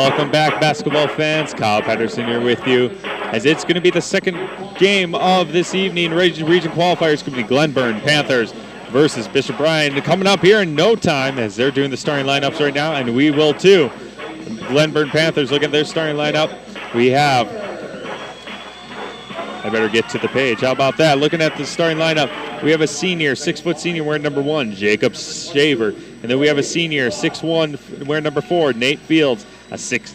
Welcome back, basketball fans. Kyle Patterson here with you, as it's going to be the second game of this evening. Region qualifiers. It's going to be Glenburn Panthers versus Bishop Bryan. Coming up here in no time, as they're doing the starting lineups right now, and we will too. Glenburn Panthers, look at their starting lineup. We have, I better get to the page. How about that? Looking at the starting lineup, we have a senior, 6-foot senior wearing number 1, Jacob Shaver. And then we have a senior, 6'1", wearing number 4, Nate Fields.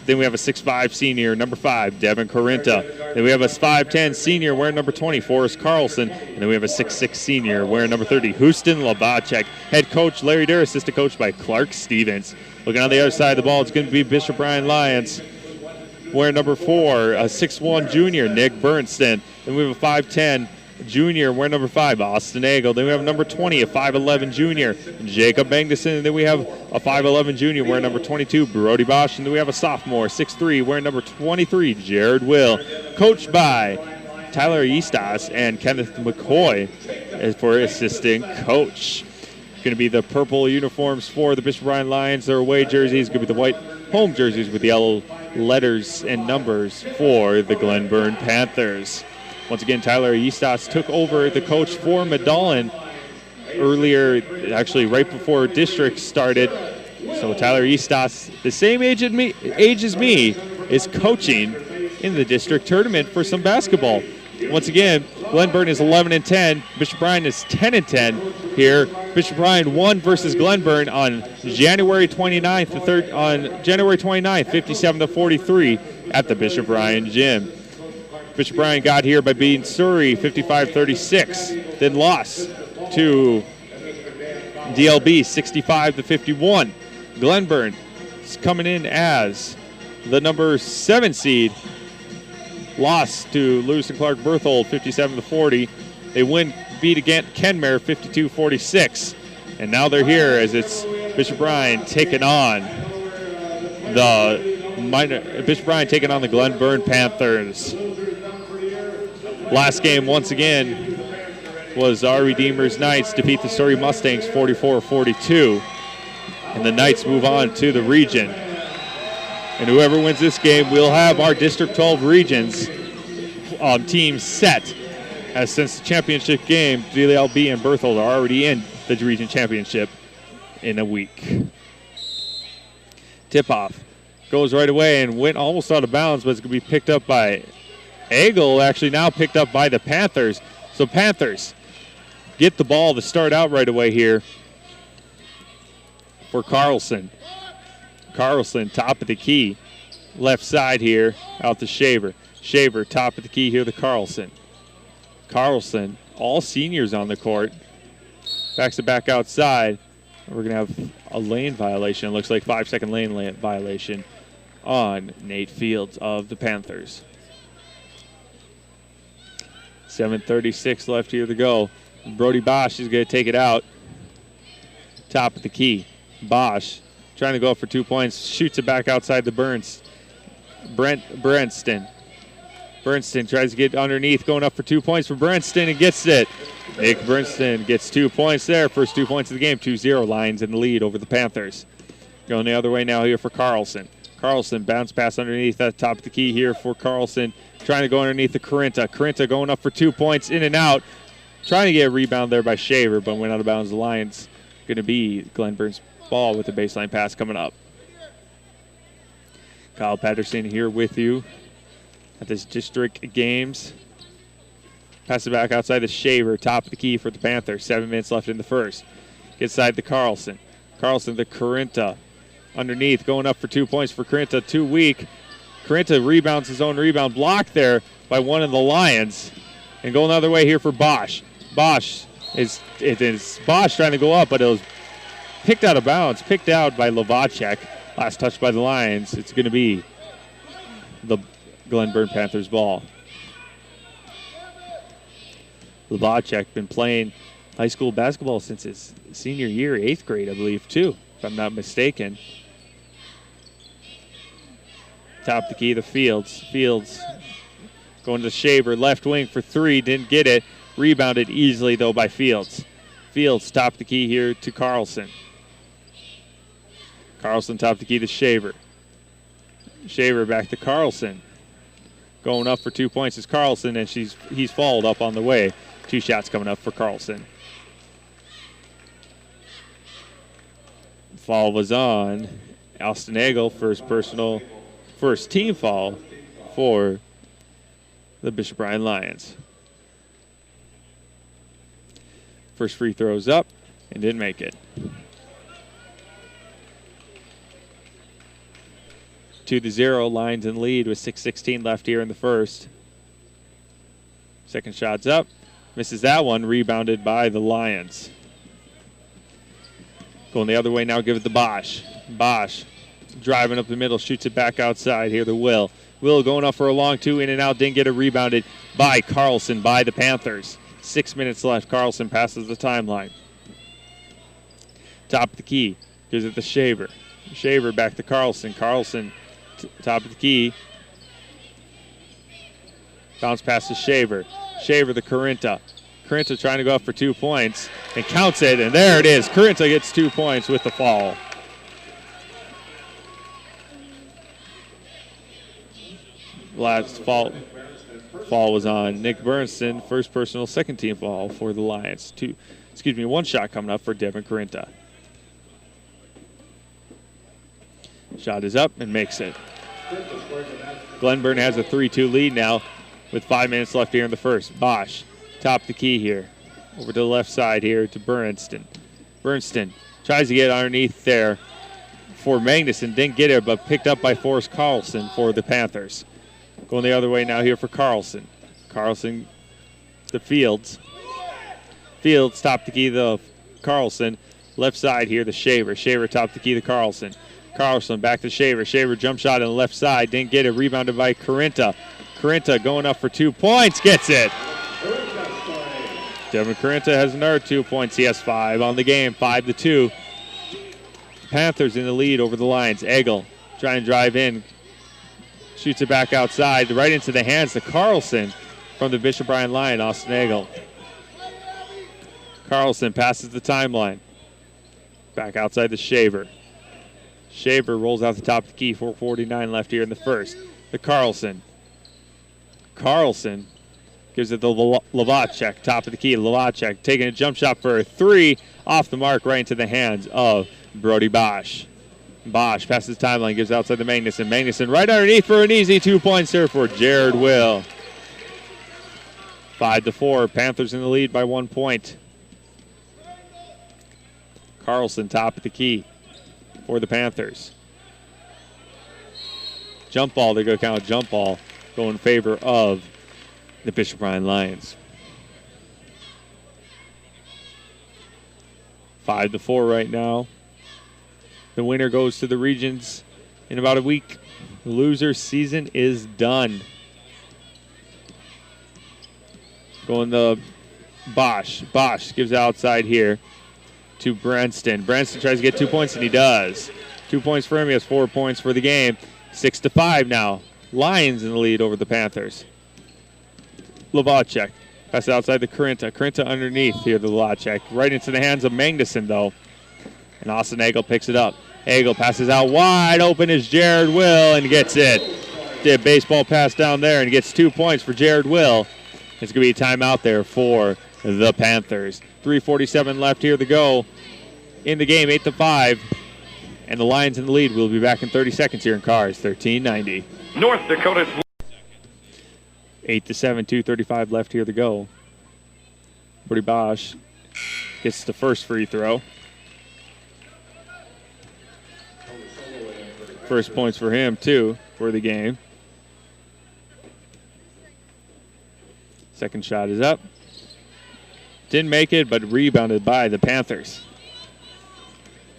Then we have a 6'5" senior, number 5, Devin Corinta. Then we have a 5'10" senior wearing number 20, Forrest Carlson. And then we have a 6'6" senior wearing number 30, Houston Labacek. Head coach Larry Durr, assistant coach by Clark Stevens. Looking on the other side of the ball, it's going to be Bishop Bryan Lions wearing number 4, a 6'1" junior, Nick Bernston. Then we have a 5'10" junior wearing number 5, Austin Eagle. Then we have number 20, a 5'11" junior, Jacob Magnuson. And then we have a 5'11" junior wearing number 22, Brody Bosch. And then we have a sophomore, 6'3", wearing number 23, Jared Will. Coached by Tyler Eastas and Kenneth McCoy for assistant coach. Going to be the purple uniforms for the Bishop Bryan Lions. Their away jerseys going to be the white home jerseys with the yellow letters and numbers for the Glenburn Panthers. Once again, Tyler Eastas took over the coach for Medallion earlier, actually right before district started. So Tyler Eastas, the same age as me, is coaching in the district tournament for some basketball. Once again, Glenburn is 11-10. Bishop Bryan is 10-10 here. Bishop Bryan won versus Glenburn on January 29th, 57-43 at the Bishop Bryan gym. Bishop Bryan got here by beating Surrey 55-36, then lost to DLB 65-51. Glenburn is coming in as the number 7 seed. Lost to Lewis and Clark Berthold 57-40. They beat again Kenmare 52-46. And now they're here as it's Bishop Bryan taking on the Glenburn Panthers. Last game, once again, was our Redeemers Knights defeat the Surrey Mustangs 44-42. And the Knights move on to the region. And whoever wins this game will have our District 12 regions team set. As since the championship game, DLB and Berthold are already in the region championship in a week. Tip-off goes right away and went almost out of bounds, but it's going to be picked up by Eagle, actually now picked up by the Panthers. So Panthers get the ball to start out right away here for Carlson. Carlson, top of the key. Left side here, out to Shaver. Shaver, top of the key here to Carlson. Carlson, all seniors on the court. Backs it back outside. We're going to have a lane violation. It looks like 5-second lane violation on Nate Fields of the Panthers. 7:36 left here to go. Brody Bosch is going to take it out. Top of the key. Bosch trying to go up for 2 points. Shoots it back outside the Brenston. Bernston tries to get underneath, going up for 2 points for Bernston and gets it. Nick Bernston gets 2 points there. First 2 points of the game. 2-0 Lions in the lead over the Panthers. Going the other way now here for Carlson. Carlson bounce pass underneath at top of the key here for Carlson. Trying to go underneath the Corinta. Corinta going up for 2 points, in and out. Trying to get a rebound there by Shaver, but went out of bounds. The Lions going to be Glenburn's ball with the baseline pass coming up. Kyle Patterson here with you at this district games. Pass it back outside the Shaver, top of the key for the Panthers. 7 minutes left in the first. Gets side to Carlson. Carlson to Corinta. Underneath, going up for 2 points for Corinta. Too weak. Corinta rebounds his own rebound. Blocked there by one of the Lions. And going the other way here for Bosch. Bosch is Bosch trying to go up, but it was picked out of bounds. Picked out by Lovacek. Last touch by the Lions. It's going to be the Glenburn Panthers ball. Lovacek been playing high school basketball since his senior year, 8th grade, I believe, too, if I'm not mistaken. Top of the key to Fields. Fields going to Shaver, left wing for 3, didn't get it. Rebounded easily, though, by Fields. Fields top of the key here to Carlson. Carlson top of the key to Shaver. Shaver back to Carlson. Going up for 2 points is Carlson, and he's fouled up on the way. 2 shots coming up for Carlson. Foul was on Austin Nagel, first team foul for the Bishop Bryan Lions. First free throw's up and didn't make it. 2-0, Lions in lead with 6:16 left here in the first. Second shot's up. Misses that one, rebounded by the Lions. Going the other way now, give it to Bosch. Bosch driving up the middle, shoots it back outside here to Will. Will going up for a long 2, in and out, didn't get it rebounded by Carlson, by the Panthers. 6 minutes left, Carlson passes the timeline. Top of the key, gives it to Shaver. Shaver back to Carlson. Carlson, top of the key. Bounce pass to Shaver. Shaver to Carinta. Carinta trying to go up for 2 points and counts it, and there it is. Carinta gets 2 points with the fall. Last fall was on Nick Bernston. First personal, second team foul for the Lions. 1 shot coming up for Devin Carinta. Shot is up and makes it. Glenburn has a 3-2 lead now with 5 minutes left here in the first. Bosch, top the key here. Over to the left side here to Bernston. Bernston tries to get underneath there for Magnuson. Didn't get it, but picked up by Forrest Carlson for the Panthers. Going the other way now here for Carlson. Carlson to Fields. Fields top the key to Carlson. Left side here to Shaver. Shaver top the key to Carlson. Carlson back to Shaver. Shaver jump shot on the left side. Didn't get it. Rebounded by Carinta. Carinta going up for 2 points. Gets it. Devin Carinta has another 2 points. He has 5 on the game. 5-2. Panthers in the lead over the Lions. Egel trying to drive in. Shoots it back outside. Right into the hands of Carlson from the Bishop Bryan Lion, Austin Egel. Carlson passes the timeline. Back outside to Shaver. Shaver rolls out the top of the key. 4:49 left here in the first. To Carlson. Carlson gives it to Lavacek. Top of the key. Lavacek taking a jump shot for a 3. Off the mark right into the hands of Brody Bosch. Bosch passes the timeline. Gives outside to Magnuson. Magnuson right underneath for an easy 2-pointer for Jared Will. 5-4. Panthers in the lead by 1 point. Carlson top of the key for the Panthers. Jump ball, they're going to count a jump ball, go in favor of the Bishop Bryan Lions. 5-4 right now. The winner goes to the regions in about a week. The loser season is done. Going to Bosch. Bosch gives outside here to Branston. Branston tries to get 2 points, and he does. 2 points for him. He has 4 points for the game. 6-5 now. Lions in the lead over the Panthers. Lavacek. Pass outside to Carinta. Carinta underneath here to Lavacek. Right into the hands of Magnuson, though. And Austin Egel picks it up. Egel passes out wide open is Jared Will and gets it. Did a baseball pass down there and gets 2 points for Jared Will. It's going to be a timeout there for the Panthers. 3:47 left here to go in the game, 8-5. And the Lions in the lead. We'll be back in 30 seconds here in KRRZ 1390. North Dakota. 8-7, 2:35 left here to go. Brody Bosch gets the first free throw. First points for him, too, for the game. Second shot is up. Didn't make it, but rebounded by the Panthers.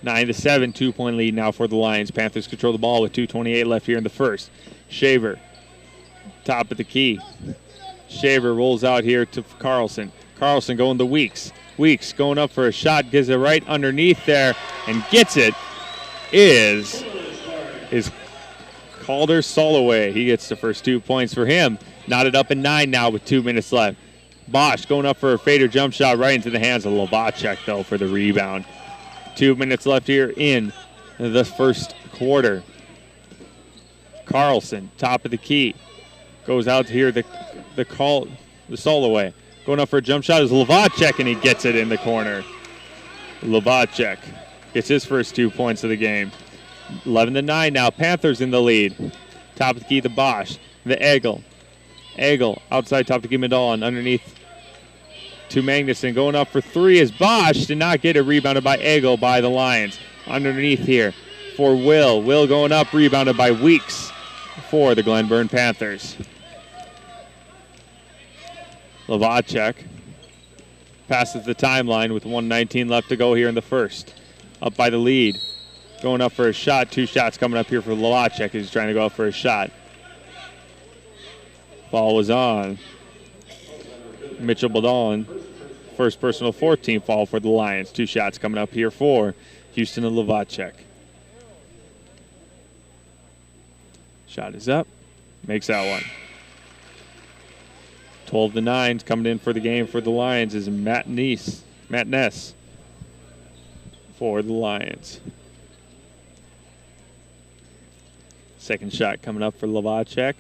9-7, 2-point lead now for the Lions. Panthers control the ball with 2:28 left here in the first. Shaver, top of the key. Shaver rolls out here to Carlson. Carlson going to Weeks. Weeks going up for a shot, gives it right underneath there, and gets it. Is Calder Soloway. He gets the first 2 points for him. Knotted up in 9 now with 2 minutes left. Bosch going up for a fader jump shot right into the hands of Lavacek, though, for the rebound. 2 minutes left here in the first quarter. Carlson, top of the key. Goes out to here, the Soloway. Going up for a jump shot is Lovacek, and he gets it in the corner. Lovacek gets his first 2 points of the game. 11-9 now. Panthers in the lead. Top of the key, the Bosch. The Egel. Egel outside top of the key, Medallin. Underneath to Magnuson. Going up for 3 is Bosch. Did not get it. Rebounded by Egel by the Lions. Underneath here for Will. Will going up. Rebounded by Weeks for the Glenburn Panthers. Lovacek passes the timeline with 1:19 left to go here in the first. Up by the lead. Going up for a shot. 2 shots coming up here for Lovacek. He's trying to go up for a shot. Foul was on Mitchell Badalin. First personal 14 foul for the Lions. 2 shots coming up here for Houston and Lovacek. Shot is up. Makes that one. 12-9 coming in for the game for the Lions is Matt Ness for the Lions. Second shot coming up for Lovacek.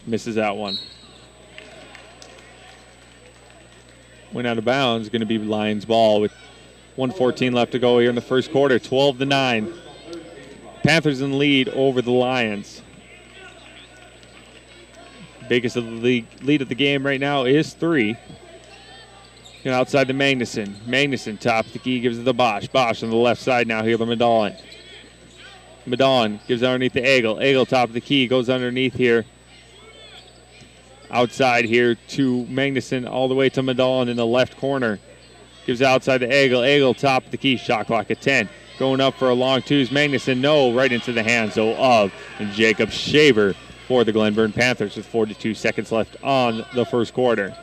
Misses that one. Went out of bounds. Going to be Lions ball with 1:14 left to go here in the first quarter. 12-9. Panthers in the lead over the Lions. Biggest of the lead of the game right now is 3. And outside the Magnuson. Magnuson top of the key gives it to Bosch. Bosch on the left side now here to Medallin. Medallin gives it underneath the Egel. Egel top of the key goes underneath here. Outside here to Magnuson all the way to Medallin in the left corner. Gives it outside to Egel. Egel top of the key. Shot clock at 10. Going up for a long 2s. Magnuson, no, right into the hands though of Jacob Shaver for the Glenburn Panthers with 42 seconds left on the first quarter.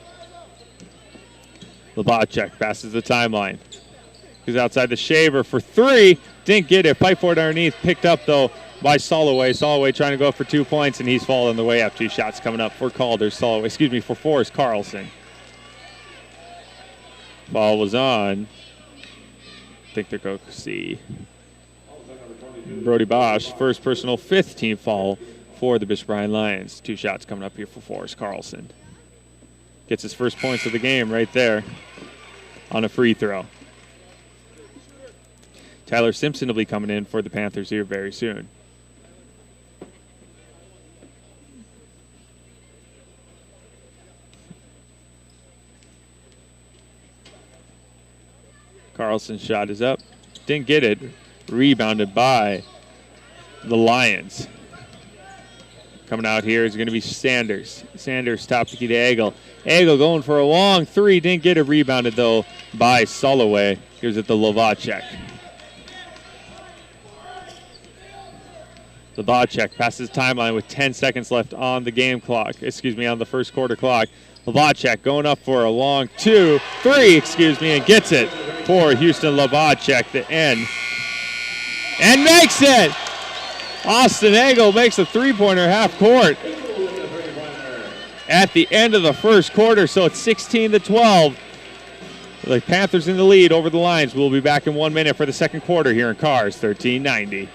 Lovacek passes the timeline. He's outside the Shaver for 3. Didn't get it. Pipe forward underneath. Picked up, though, by Soloway. Soloway trying to go for 2 points, and he's falling the way up. 2 shots coming up for for Forrest Carlson. Ball was on. I think they're going to see Brody Bosch. First personal 5th team foul for the Bishop Bryan Lions. 2 shots coming up here for Forrest Carlson. Gets his first points of the game right there on a free throw. Tyler Simpson will be coming in for the Panthers here very soon. Carlson's shot is up. Didn't get it. Rebounded by the Lions. Coming out here is going to be Sanders. Sanders top to key to Egel. Egel going for a long 3. Didn't get it. Rebounded, though, by Soloway. Gives it to Lovacek. Lovacek passes timeline with 10 seconds left on the game clock. On the first quarter clock. Lovacek going up for a long 3, and gets it for Houston. Lovacek to end. And makes it! Austin Egel makes a 3-pointer half court at the end of the first quarter, so it's 16-12. The Panthers in the lead over the Lions. We'll be back in 1 minute for the second quarter here in KRRZ 1390.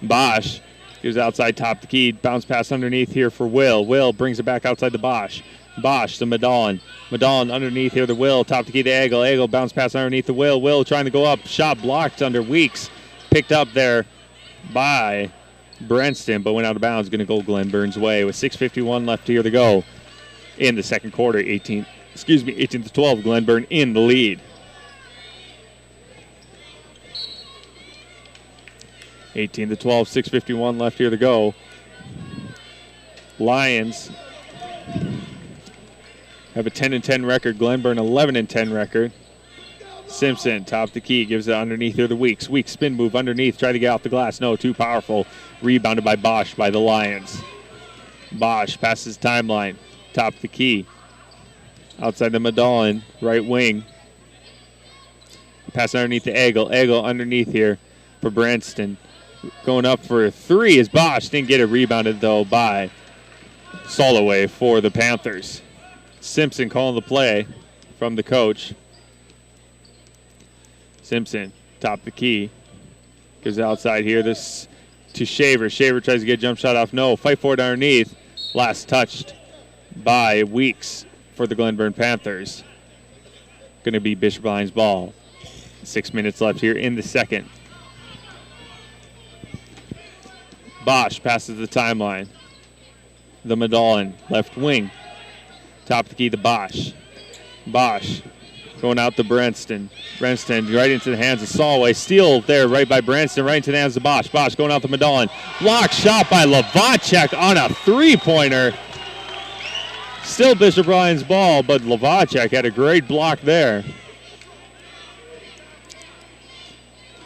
Bosch gives outside top the key. Bounce pass underneath here for Will. Will brings it back outside to Bosch. Bosch to Medallin. Medallin underneath here to Will. Top the key to Egel. Egel bounce pass underneath the Will. Will trying to go up. Shot blocked under Weeks. Picked up there by Brenston, but went out of bounds. Going to go Glenburn's way with 6:51 left here to go in the second quarter. 18-12. Glenburn in the lead. 18-12. 6:51 left here to go. Lions have a 10-10 record. Glenburn 11-10 record. Simpson, top the key, gives it underneath here to Weeks. Weeks spin move underneath, try to get off the glass. No, too powerful. Rebounded by Bosch by the Lions. Bosch passes timeline, top the key. Outside the Medallin, right wing. Pass underneath to Egel. Egel underneath here for Branston. Going up for a 3 is Bosch. Didn't get it. Rebounded, though, by Soloway for the Panthers. Simpson calling the play from the coach. Simpson, top the key. Goes outside here. This to Shaver. Shaver tries to get a jump shot off. No, fight for it underneath. Last touched by Weeks for the Glenburn Panthers. Going to be Bishop Lions ball. 6 minutes left here in the second. Bosch passes the timeline. The Medallion, left wing. Top of the key to Bosch. Bosch going out to Branston. Branston right into the hands of Solway. Steal there right by Branston, right into the hands of Bosch. Bosch going out to Medallion. Block shot by Lavacek on a three-pointer. Still Bishop Lions ball, but Lavacek had a great block there.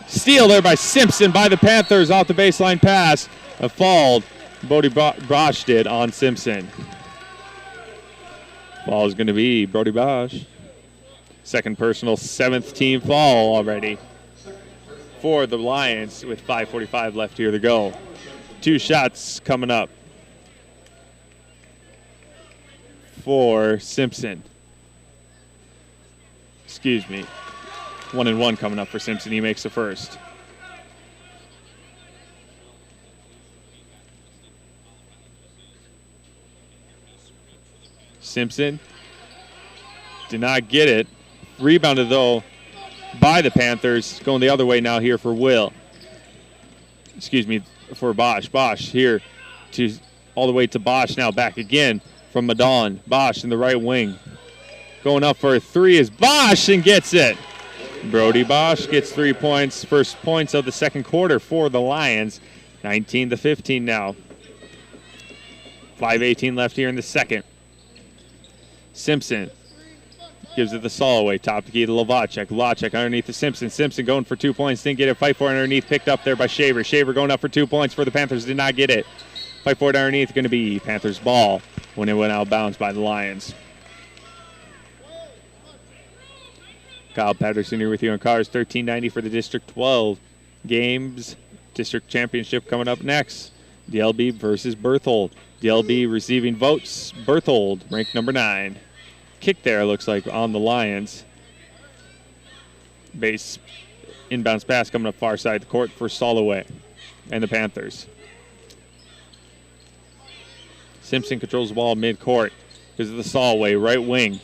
Steal there by Simpson by the Panthers off the baseline pass. A foul. Brody Bosch did on Simpson. Foul is going to be Brody Bosch. Second personal, 7th team foul already for the Lions with 5:45 left here to go. 2 shots coming up for Simpson. Excuse me. 1-1 coming up for Simpson. He makes the first. Simpson did not get it. Rebounded, though, by the Panthers. Going the other way now here for Will. Excuse me, for Bosch. Bosch here to all the way to Bosch now. Back again from Madon. Bosch in the right wing. Going up for a three is Bosch and gets it. Brody Bosch gets 3 points. First points of the second quarter for the Lions. 19-15 now. 5:18 left here in the second. Simpson gives it to Soloway. Top to key to Lavacek. Lavacek underneath to Simpson. Simpson going for 2 points. Didn't get it. Fight for it underneath. Picked up there by Shaver. Shaver going up for 2 points for the Panthers. Did not get it. Fight for it underneath. Going to be Panthers ball when it went out of bounds by the Lions. Kyle Patterson here with you on KRRZ 1390 for the District 12 games. District Championship coming up next. DLB versus Berthold. DLB receiving votes. Berthold, ranked number 9. Kick there, looks like, on the Lions. Base inbounds pass coming up far side of the court for Soloway and the Panthers. Simpson controls the ball mid-court because of the Soloway, right wing.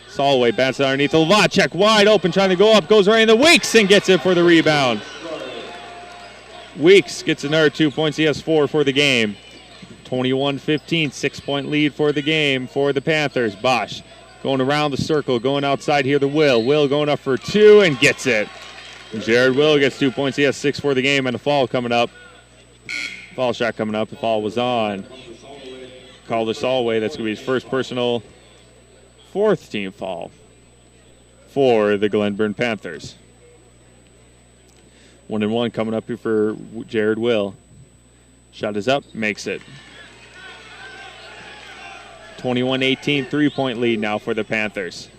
Soloway bats it underneath. Lavacek wide open, trying to go up. Goes right in the Weeks and gets it for the rebound. Weeks gets another 2 points. He has 4 for the game. 21-15, 6-point lead for the game for the Panthers. Bosch going around the circle, going outside here to Will. Will going up for 2 and gets it. Jared Will gets 2 points. He has 6 for the game, and a foul coming up. Foul shot coming up. The foul was on Calder Solway. That's going to be his first personal 4th team foul for the Glenburn Panthers. 1-1 coming up here for Jared Will. Shot is up, makes it. 21-18, 3-point lead now for the Panthers.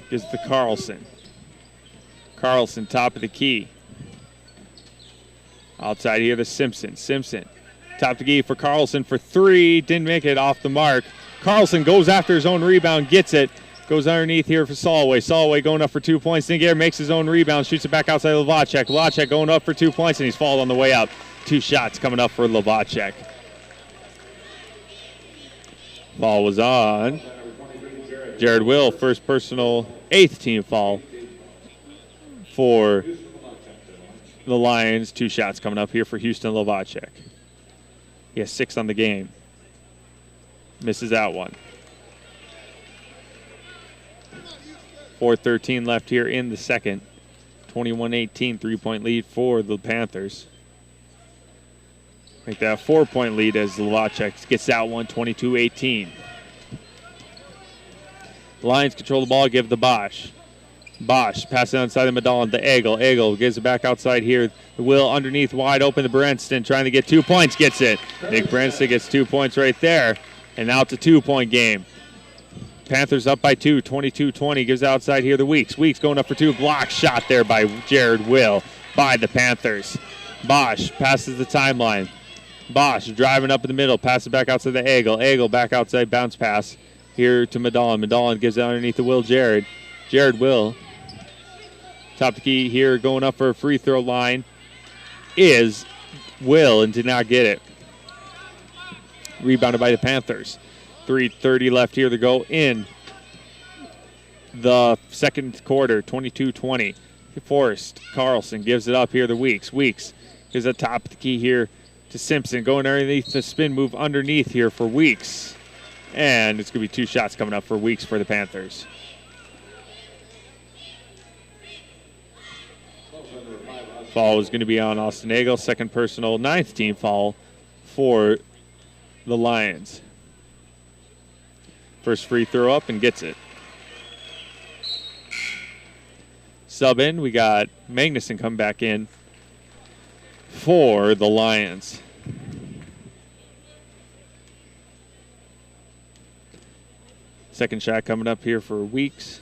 Gives it to Carlson. Carlson, top of the key. Outside here to Simpson. Simpson, top of the key for Carlson for 3. Didn't make it, off the mark. Carlson goes after his own rebound, gets it. Goes underneath here for Soloway. Soloway going up for 2 points. Didn't get it, makes his own rebound. Shoots it back outside Lavacek. Lavacek going up for 2 points, and he's fouled on the way out. 2 shots coming up for Lavacek. Foul was on Jared Will. First personal 8th team foul for the Lions. 2 shots coming up here for Houston Lavacek. He has 6 on the game. Misses that one. 4:13 left here in the second. 21-18, 3-point lead for the Panthers. Make that a 4-point lead as Lavacek gets that one, 22-18. The Lions control the ball, give the Bosch. Bosch passes it outside the Medallion to Egel. Egel gives it back outside here. Will underneath, wide open to Branston, trying to get 2 points, gets it. Nick Branston gets 2 points right there, and now it's a 2-point game. Panthers up by 2, 22-20. Gives outside here to Weeks. Weeks going up for 2. Block shot there by Jared Will by the Panthers. Bosch passes the timeline. Bosch driving up in the middle. Passes back outside to Egel. Egel back outside. Bounce pass here to Medallion. Medallion gives it underneath the Will Jared. Jared Will. Top of the key here going up for a free throw line is Will and did not get it. Rebounded by the Panthers. 3:30 left here to go in the second quarter, 22-20. Forrest Carlson gives it up here to Weeks. Weeks gives it top of the key here to Simpson. Going underneath the spin move underneath here for Weeks. And it's going to be 2 shots coming up for Weeks for the Panthers. Foul is going to be on Austin Nagel. Second personal, 9th team foul for the Lions. First free throw up and gets it. Sub in, we got Magnuson come back in for the Lions. Second shot coming up here for Weeks.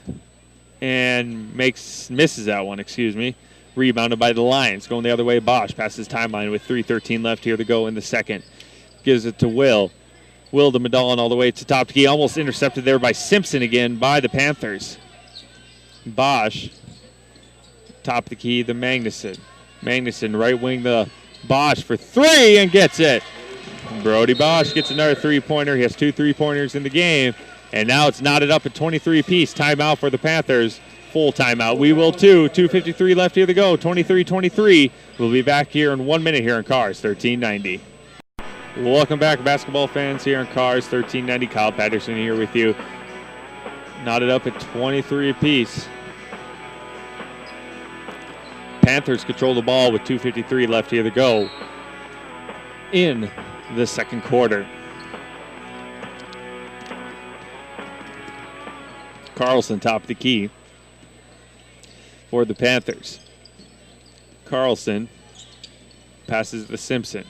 And misses that one, excuse me. Rebounded by the Lions. Going the other way, Bosch passes timeline with 3:13 left here to go in the second. Gives it to Will. Will to Medallin all the way to top key. Almost intercepted there by Simpson again by the Panthers. Bosch. Top of the key, the Magnuson. Magnuson right wing the Bosch for 3 and gets it. Brody Bosch gets another 3-pointer. He has 2 3-pointers in the game. And now it's knotted up at 23 apiece. Timeout for the Panthers. Full timeout. We will too. 2:53 left here to go. 23-23. We'll be back here in 1 minute here on KRRZ 1390. Welcome back, basketball fans, here on KRRZ 1390. Kyle Patterson here with you. Knotted up at 23 apiece. Panthers control the ball with 2:53 left here to go in the second quarter. Carlson top of the key for the Panthers. Carlson passes to Simpson.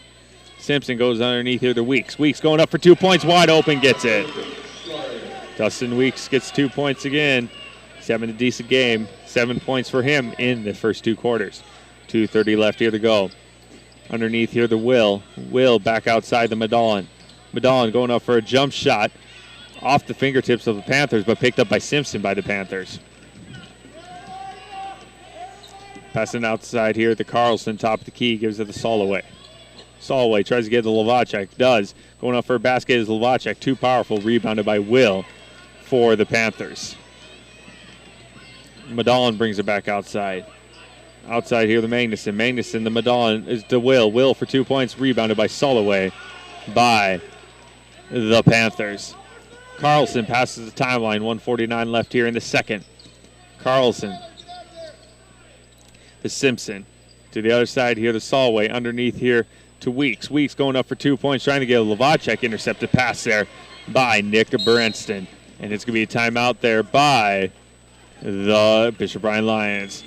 Simpson goes underneath here to Weeks. Weeks going up for 2 points, wide open, gets it. Dustin Weeks gets 2 points again. He's having a decent game. 7 points for him in the first 2 quarters. 2:30 left here to go. Underneath here to Will. Will back outside the Medallin. Medallin going up for a jump shot off the fingertips of the Panthers, but picked up by Simpson by the Panthers. Passing outside here to Carlson, top of the key, gives it to Soloway. Soloway tries to get to Lovacek, does. Going up for a basket is Lovacek, too powerful, rebounded by Will for the Panthers. Medallin brings it back outside. Outside here, the Magnuson. Magnuson, the Medallin is to Will. Will for 2 points, rebounded by Soloway by the Panthers. Carlson passes the timeline, 1:49 left here in the second. Carlson to Simpson. To the other side here, the Soloway. Underneath here to Weeks. Weeks going up for 2 points, trying to get a Lovacek intercepted pass there by Nick Branston. And it's going to be a timeout there by the Bishop Bryan Lions.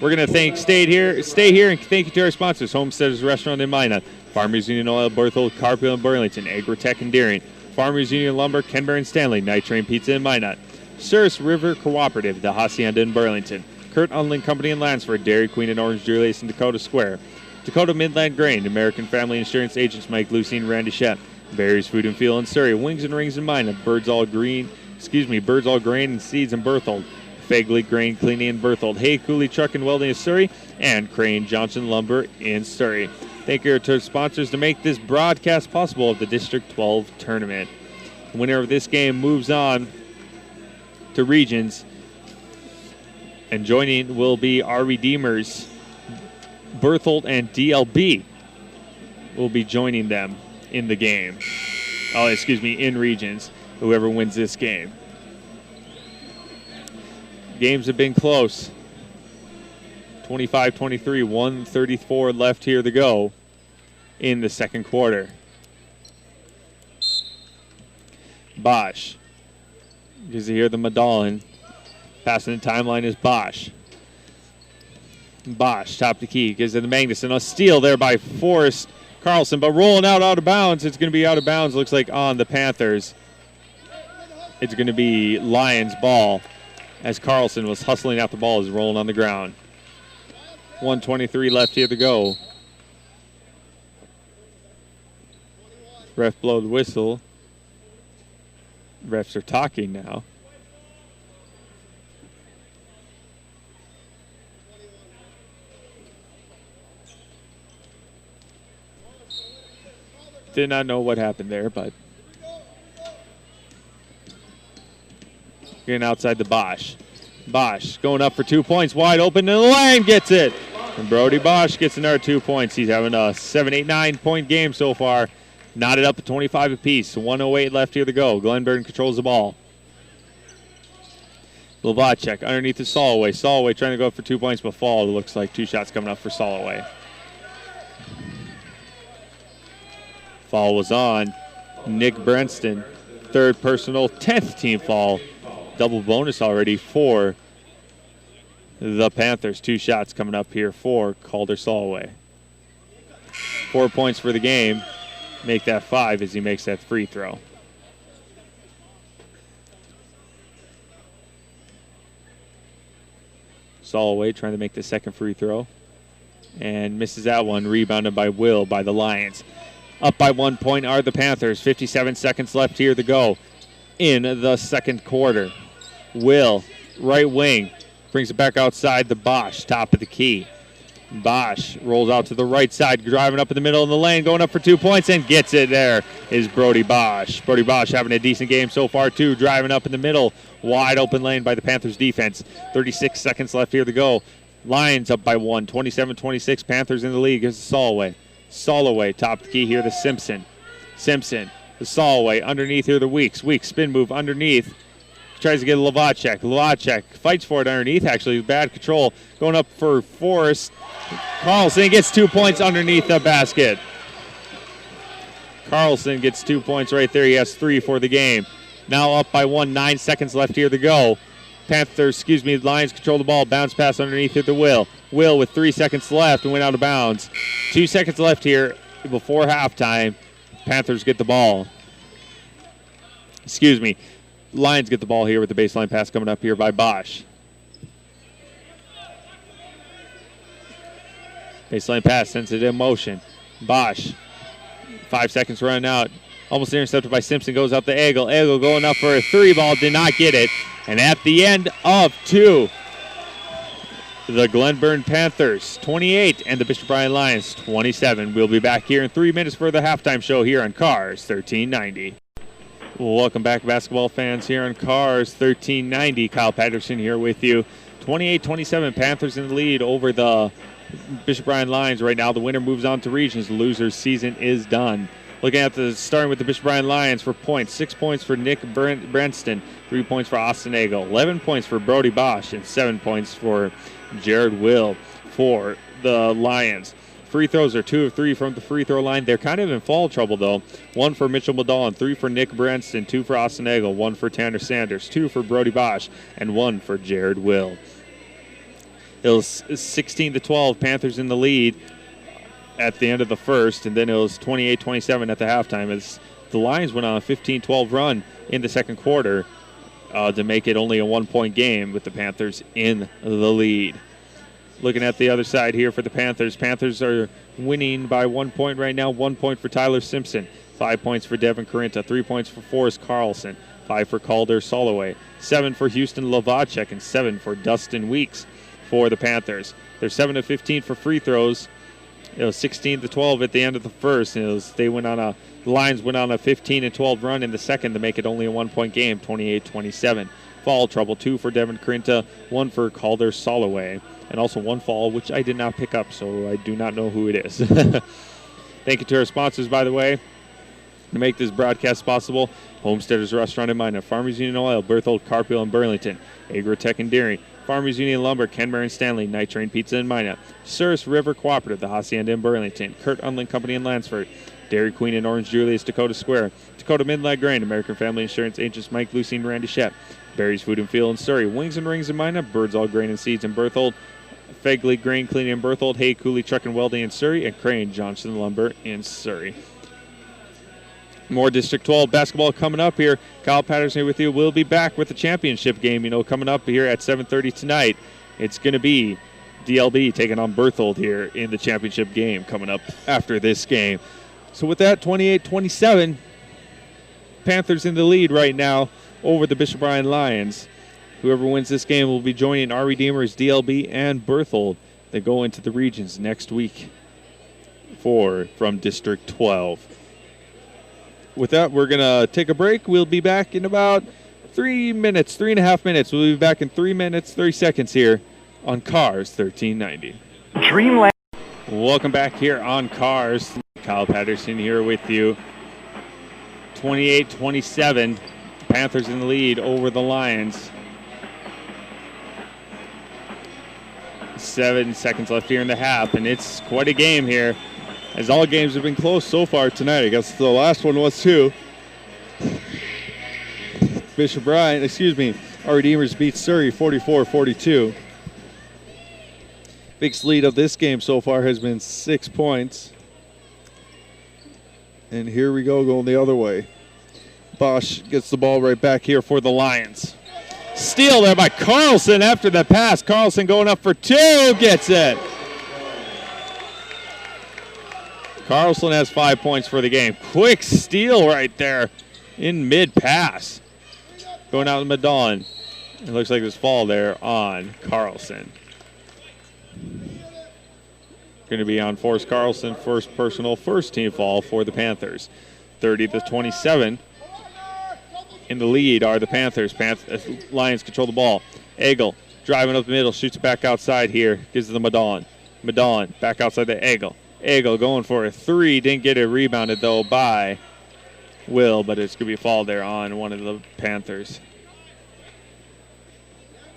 We're going to stay here and thank you to our sponsors, Homesteaders Restaurant in Minot, Farmers Union Oil, Berthold, Carpio and Burlington, Agritech and Deering, Farmers Union Lumber, Kenberry and Stanley, Night Train Pizza in Minot, Souris River Cooperative, the Hacienda in Burlington, Kurt Unling Company in Lansford, Dairy Queen and Orange Jury Lace in Dakota Square, Dakota Midland Grain, American Family Insurance Agents Mike Lucy and Randy Shep, Barry's Food and Fuel in Surrey, Wings and Rings in Minot, Birds All Grain and Seeds in Berthold, Fagley Grain Cleaning in Berthold, Hay Cooley Truck and Welding in Surrey, and Crane Johnson Lumber in Surrey. Thank you to our sponsors to make this broadcast possible of the District 12 tournament. The winner of this game moves on to Regions, and joining will be our Redeemers. Berthold and DLB will be joining them in the game. In Regions, whoever wins this game. Games have been close. 25-23, 1:34 left here to go in the second quarter. Bosch. You can hear the Medallin. Passing the timeline is Bosch. Bosch, top of the key, gives it to Magnuson. A steal there by Forrest Carlson, but rolling out of bounds. It's going to be out of bounds, looks like, on the Panthers. It's going to be Lions ball as Carlson was hustling out the ball, is rolling on the ground. 1:23 left here to go. Ref blow the whistle. Refs are talking now. Did not know what happened there, but getting outside the Bosch. Bosch going up for 2 points, wide open, and the lane gets it. And Brody Bosch gets another 2 points. He's having a 7, 8, 9-point game so far. Knotted up at 25 apiece. 1:08 left here to go. Glenburn controls the ball. Lovacek underneath the Soloway. Soloway trying to go for 2 points, but fall. It looks like 2 shots coming up for Soloway. Foul was on Nick Brenston. 3rd personal, 10th team foul. Double bonus already for the Panthers. 2 shots coming up here for Calder Soloway. 4 points for the game. Make that 5 as he makes that free throw. Soloway trying to make the second free throw. And misses that one. Rebounded by Will by the Lions. Up by 1 point are the Panthers. 57 seconds left here to go in the second quarter. Will, right wing, brings it back outside the Bosch, top of the key. Bosch rolls out to the right side, driving up in the middle of the lane, going up for 2 points, and gets it. There is Brody Bosch. Brody Bosch having a decent game so far, too, driving up in the middle. Wide open lane by the Panthers defense. 36 seconds left here to go. Lions up by 1, 27-26. Panthers in the lead. Here's the Soloway. Soloway, top of the key here to Simpson. Simpson, the Soloway, underneath here the Weeks. Weeks, spin move underneath. Tries to get Lovacek. Lovacek fights for it underneath, actually. Bad control. Going up for Forrest. Carlson gets 2 points underneath the basket. Carlson gets 2 points right there. He has 3 for the game. Now up by 1, 9 seconds left here to go. Lions control the ball. Bounce pass underneath here to Will. Will with 3 seconds left and went out of bounds. 2 seconds left here before halftime. Panthers get the ball. Lions get the ball here with the baseline pass coming up here by Bosch. Baseline pass, sends it in motion. Bosch, 5 seconds running out. Almost intercepted by Simpson, goes up to Eagle. Eagle going up for a 3 ball, did not get it. And at the end of 2, the Glenburn Panthers 28 and the Bishop Bryan Lions 27. We'll be back here in 3 minutes for the halftime show here on KRRZ 1390. Welcome back, basketball fans, here on KRRZ 1390. Kyle Patterson here with you. 28-27, Panthers in the lead over the Bishop Bryan Lions. Right now, the winner moves on to regions. The loser's season is done. Looking at starting with the Bishop Bryan Lions for points. 6 points for Nick Brenston, 3 points for Austin Eagle, 11 points for Brody Bosch, and 7 points for Jared Will for the Lions. Free throws are 2 of 3 from the free throw line. They're kind of in fall trouble, though. 1 for Mitchell Muldoon, 3 for Nick Brenston, 2 for Austin Eagle, 1 for Tanner Sanders, 2 for Brody Bosch, and 1 for Jared Will. It was 16-12, Panthers in the lead at the end of the first, and then it was 28-27 at the halftime as the Lions went on a 15-12 run in the second quarter to make it only a 1-point game with the Panthers in the lead. Looking at the other side here for the Panthers. Panthers are winning by 1 point right now. 1 point for Tyler Simpson. 5 points for Devin Carinta. 3 points for Forrest Carlson. 5 for Calder Soloway. 7 for Houston Lovacek. And 7 for Dustin Weeks for the Panthers. They're 7 of 15 for free throws. It was 16-12 at the end of the first. The Lions went on a 15-12 run in the second to make it only a 1-point game, 28-27. Foul trouble, 2 for Devin Carinta, 1 for Calder Soloway. And also 1 foul, which I did not pick up, so I do not know who it is. Thank you to our sponsors, by the way, to make this broadcast possible. Homesteaders Restaurant in Minot, Farmers Union Oil, Berthold Carpio in Burlington, Agritech and Dairy, Farmers Union Lumber, Kenmare and Stanley, Night Train Pizza in Minot, Souris River Cooperative, the Hacienda in Burlington, Kurt Unling Company in Lansford, Dairy Queen in Orange Julius, Dakota Square, Dakota Midnight Grain, American Family Insurance Agents Mike, Lucy, and Randy Shep, Barry's Food and Fuel in Surrey, Wings and Rings in Minot, Birds All Grain and Seeds in Berthold, Fegley Grain Cleaning in Berthold, Hay Cooley Truck and Welding in Surrey, and Crane Johnson Lumber in Surrey. More District 12 basketball coming up here. Kyle Patterson here with you. We'll be back with the championship game, coming up here at 7:30 tonight. It's going to be DLB taking on Berthold here in the championship game coming up after this game. So with that, 28-27, Panthers in the lead right now over the Bishop Bryan Lions. Whoever wins this game will be joining our Redeemers, DLB, and Berthold. They go into the regions next week from District 12. with that, we're going to take a break. We'll be back in about 3 minutes, 3.5 minutes. We'll be back in 3 minutes, 30 seconds here on KRRZ 1390. Dreamland. Welcome back here on KRRZ. Kyle Patterson here with you. 28-27. Panthers in the lead over the Lions. 7 seconds left here in the half, and it's quite a game here, as all games have been close so far tonight. I guess the last one was too. Our Redeemers beat Surrey 44-42. Biggest lead of this game so far has been 6 points. And here we go, going the other way. Bosch gets the ball right back here for the Lions. Steal there by Carlson after the pass. Carlson going up for 2, gets it. Carlson has 5 points for the game. Quick steal right there in mid-pass. Going out to Madon. It looks like there's fall there on Carlson. Going to be on Forrest Carlson, first personal, first team foul for the Panthers. 30-27. In the lead are the Panthers. Lions control the ball. Egel driving up the middle, shoots it back outside here. Gives it to Madon. Madon back outside the Egel. Egel going for a 3. Didn't get it rebounded, though, by Will, but it's going to be a fall there on one of the Panthers.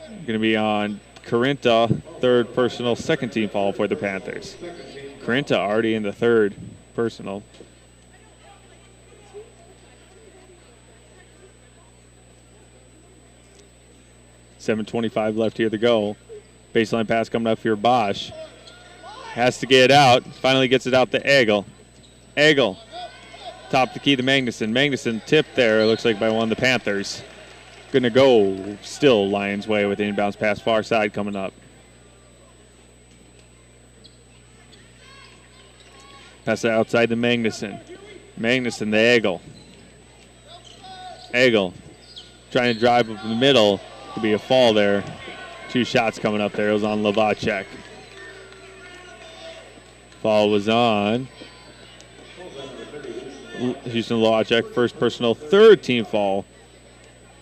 Going to be on Carinta, third personal, second team foul for the Panthers. Carinta already in the third personal. $7:25 left here to go. Baseline pass coming up here. Bosch has to get it out. Finally gets it out to Egel. Egel, top the key to Magnuson. Magnuson tipped there, it looks like, by one of the Panthers. Going to go still Lions way with the inbounds pass far side coming up. Pass it outside to Magnuson. Magnuson to Egel. Egel trying to drive up in the middle. Could be a fall there. 2 shots coming up there. It was on Lovacek. Fall was on Houston Lovacek, first personal, third team foul.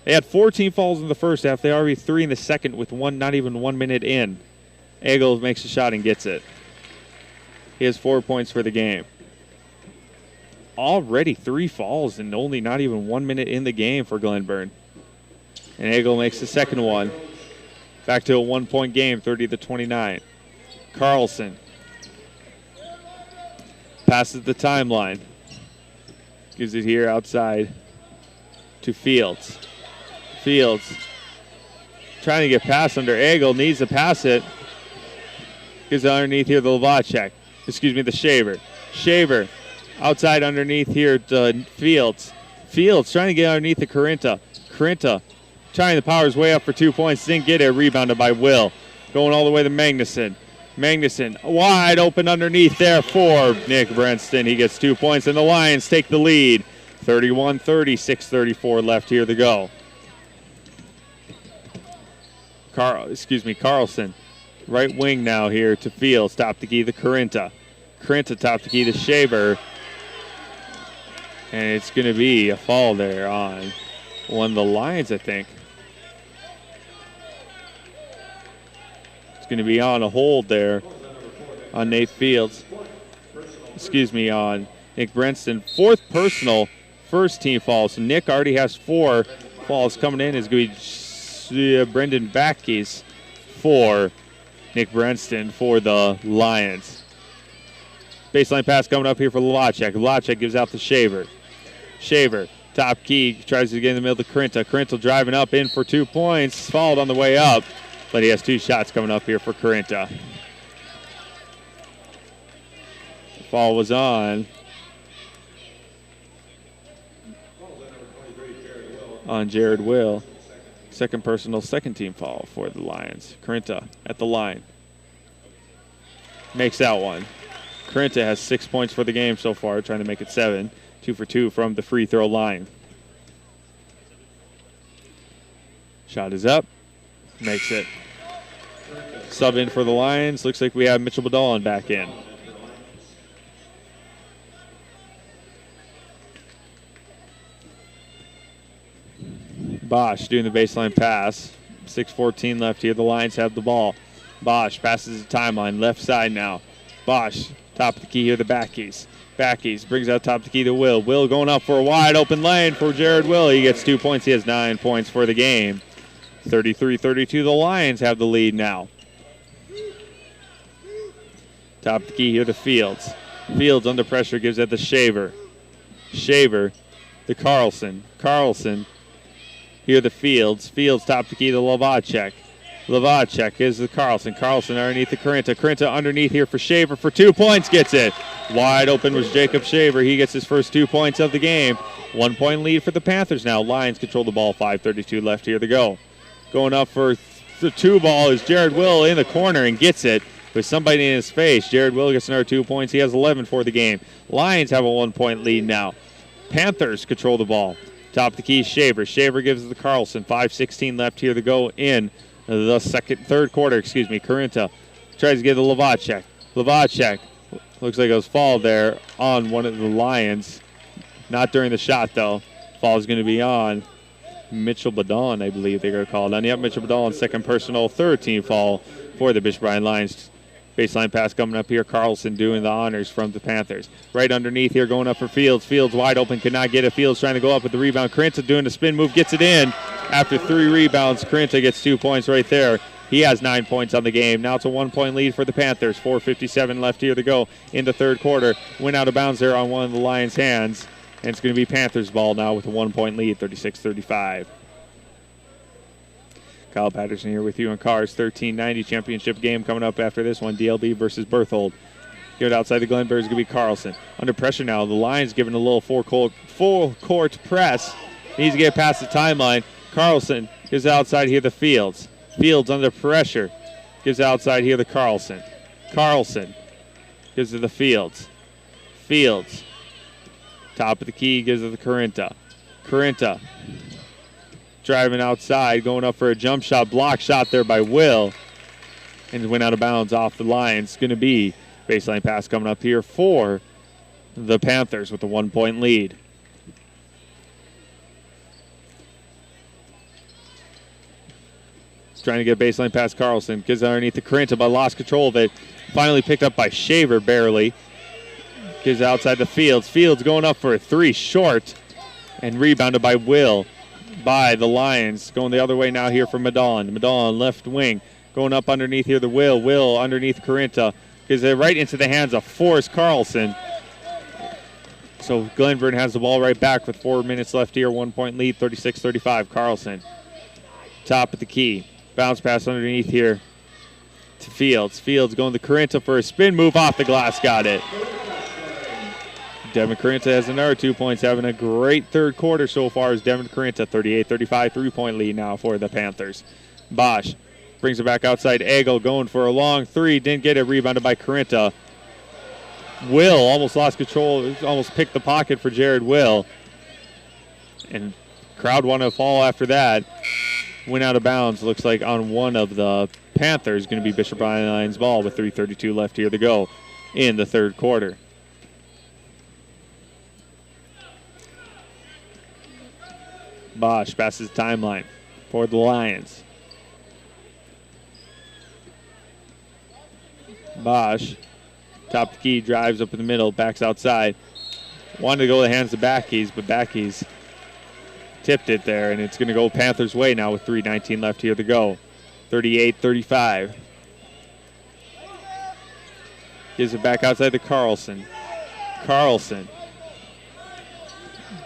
They had 4 team fouls in the first half. They already 3 in the second with not even 1 minute in. Egel makes a shot and gets it. He has 4 points for the game. Already 3 fouls and only not even 1 minute in the game for Glenburn. And Egel makes the second one. Back to a 1-point game, 30-29. Carlson passes the timeline. Gives it here outside to Fields. Fields trying to get past under Egel. Needs to pass it. Gives it underneath here the Lovacek. The Shaver. Shaver outside underneath here to Fields. Fields trying to get underneath the Carinta. Carinta trying to power his way up for 2 points. Didn't get it. Rebounded by Will. Going all the way to Magnuson. Magnuson wide open underneath there for Nick Brenston. He gets 2 points, and the Lions take the lead. 31-30, 6:34 left here to go. Carlson. Right wing now here to Fields. Top the key to Carinta. Carinta top the key to Shaver. And it's going to be a fall there on one of the Lions, I think. It's going to be on a hold there on Nate Fields. On Nick Brenston. 4th personal, first team foul. So Nick already has 4 falls coming in. It's going to be Brendan Backes for Nick Brenston for the Lions. Baseline pass coming up here for Lovacek. Lovacek gives out to Shaver. Shaver, top key, tries to get in the middle to Carinta. Carinta driving up in for 2 points. Fouled on the way up, but he has 2 shots coming up here for Carinta. The foul was on Jared Will. Second personal, second team foul for the Lions. Carinta at the line. Makes that one. Carinta has 6 points for the game so far, trying to make it 7. 2 for 2 from the free throw line. Shot is up. Makes it. Sub in for the Lions. Looks like we have Mitchell Badallan back in. Bosch doing the baseline pass. 6:14 left here. The Lions have the ball. Bosch passes the timeline. Left side now. Bosch, top of the key here, the Backies. Backies brings out top of the key to Will. Will going up for a wide open lane for Jared Will. He gets 2 points. He has 9 points for the game. 33-32. The Lions have the lead now. Top of the key here to Fields. Fields under pressure gives it to Shaver. Shaver to Carlson. Carlson here to Fields. Fields top of the key to Lovacek. Lovacek is the Carlson. Carlson underneath the Corinta. Corinta underneath here for Shaver for 2 points. Gets it. Wide open was Jacob Shaver. He gets his first 2 points of the game. 1 point lead for the Panthers now. Lions control the ball. 5:32 left here to go. Going up for the 2 ball is Jared Will in the corner and gets it with somebody in his face. Jared Will gets another 2 points. He has 11 for the game. Lions have a 1 point lead now. Panthers control the ball. Top of the key, Shaver. Shaver gives it to Carlson. 5:16 left here to go in the third quarter. Corinta tries to get to Lovacek. Lovacek looks like it was fouled there on one of the Lions. Not during the shot though. Foul is going to be on Mitchell Badon, I believe they're going to call it on. Yep, Mitchell Badon, second personal, third team foul for the Bishop Bryan Lions. Baseline pass coming up here. Carlson doing the honors from the Panthers. Right underneath here, going up for Fields. Fields wide open, could not get it. Fields trying to go up with the rebound. Corinta doing the spin move, gets it in. After 3 rebounds, Corinta gets 2 points right there. He has 9 points on the game. Now it's a 1 point lead for the Panthers. 4:57 left here to go in the third quarter. Went out of bounds there on one of the Lions' hands. And it's going to be Panthers ball now with a 1 point lead, 36-35. Kyle Patterson here with you on KRRZ 1390 championship game coming up after this one. DLB versus Berthold. Give it outside the Glenburn is going to be Carlson. Under pressure now. The Lions giving a little full court press. Needs to get past the timeline. Carlson gives it outside here to Fields. Fields under pressure. Gives it outside here to Carlson. Carlson gives it to Fields. Fields. Top of the key gives it to Corinta. Corinta driving outside, going up for a jump shot, block shot there by Will, and went out of bounds off the line. It's going to be baseline pass coming up here for the Panthers with a 1 point lead. It's trying to get baseline pass Carlson, gives it underneath the Corinta, but lost control of it. Finally picked up by Shaver barely. Gives it outside the Fields. Fields going up for a 3 short and rebounded by Will. By the Lions. Going the other way now here for Madon. Madon left wing. Going up underneath here to Will. Will underneath Corinta. Gives it right into the hands of Forrest Carlson. So Glenburn has the ball right back with 4 minutes left here. 1 point lead, 36-35. Carlson. Top of the key. Bounce pass underneath here to Fields. Fields going to Corinta for a spin move off the glass. Got it. Devin Corinta has another 2 points, having a great third quarter so far as Devin Corinta, 38-35, 3 point lead now for the Panthers. Bosch brings it back outside. Egel going for a long 3, didn't get it, rebounded by Corinta. Will almost lost control, almost picked the pocket for Jared Will. And crowd wanted to fall after that. Went out of bounds, looks like on one of the Panthers, going to be Bishop Bryan Lions ball with 3:32 left here to go in the third quarter. Bosch passes the timeline for the Lions. Bosch, top of the key, drives up in the middle, backs outside. Wanted to go to the hands of Backies, but Backies tipped it there, and it's going to go Panthers' way now with 3:19 left here to go. 38-35. Gives it back outside to Carlson. Carlson.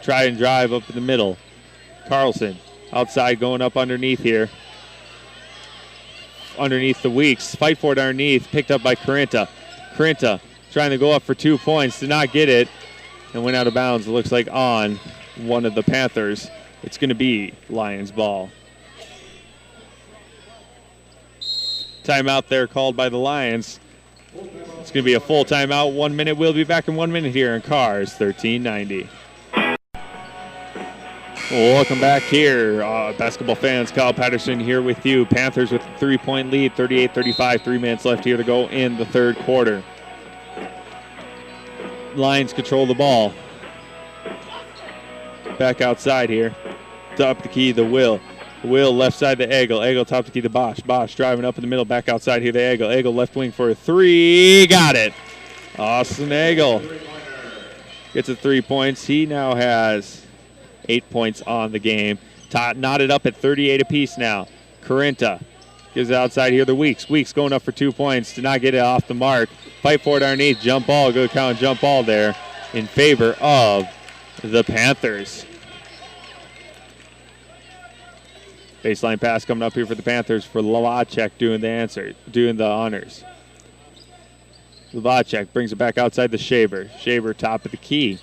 Try and drive up in the middle. Carlson outside going up underneath here. Underneath the Weeks. Fight for it underneath. Picked up by Corinta. Corinta trying to go up for 2 points. Did not get it. And went out of bounds. It looks like on one of the Panthers. It's going to be Lions ball. Timeout there called by the Lions. It's going to be a full timeout. 1 minute. We'll be back in 1 minute here in KRRZ 1390. Welcome back here, basketball fans. Kyle Patterson here with you. Panthers with a 3 point lead, 38-35. 3 minutes left here to go in the third quarter. Lions control the ball. Back outside here. top of the key, the Will. Will left side to Eggle. Eggle top of the key to Bosch. Bosch driving up in the middle, back outside here to Eggle. Eggle left wing for a 3. Got it. Austin Eggle gets a 3 points. He now has 8 points on the game. Knotted up at 38 apiece now. Corinta gives it outside here to Weeks. Weeks going up for 2 points. Did not get it off the mark. Fight for it underneath. Jump ball. Good count jump ball there in favor of the Panthers. Baseline pass coming up here for the Panthers for Lavacek doing the honors. Lavacek brings it back outside the Shaver. Shaver top of the key.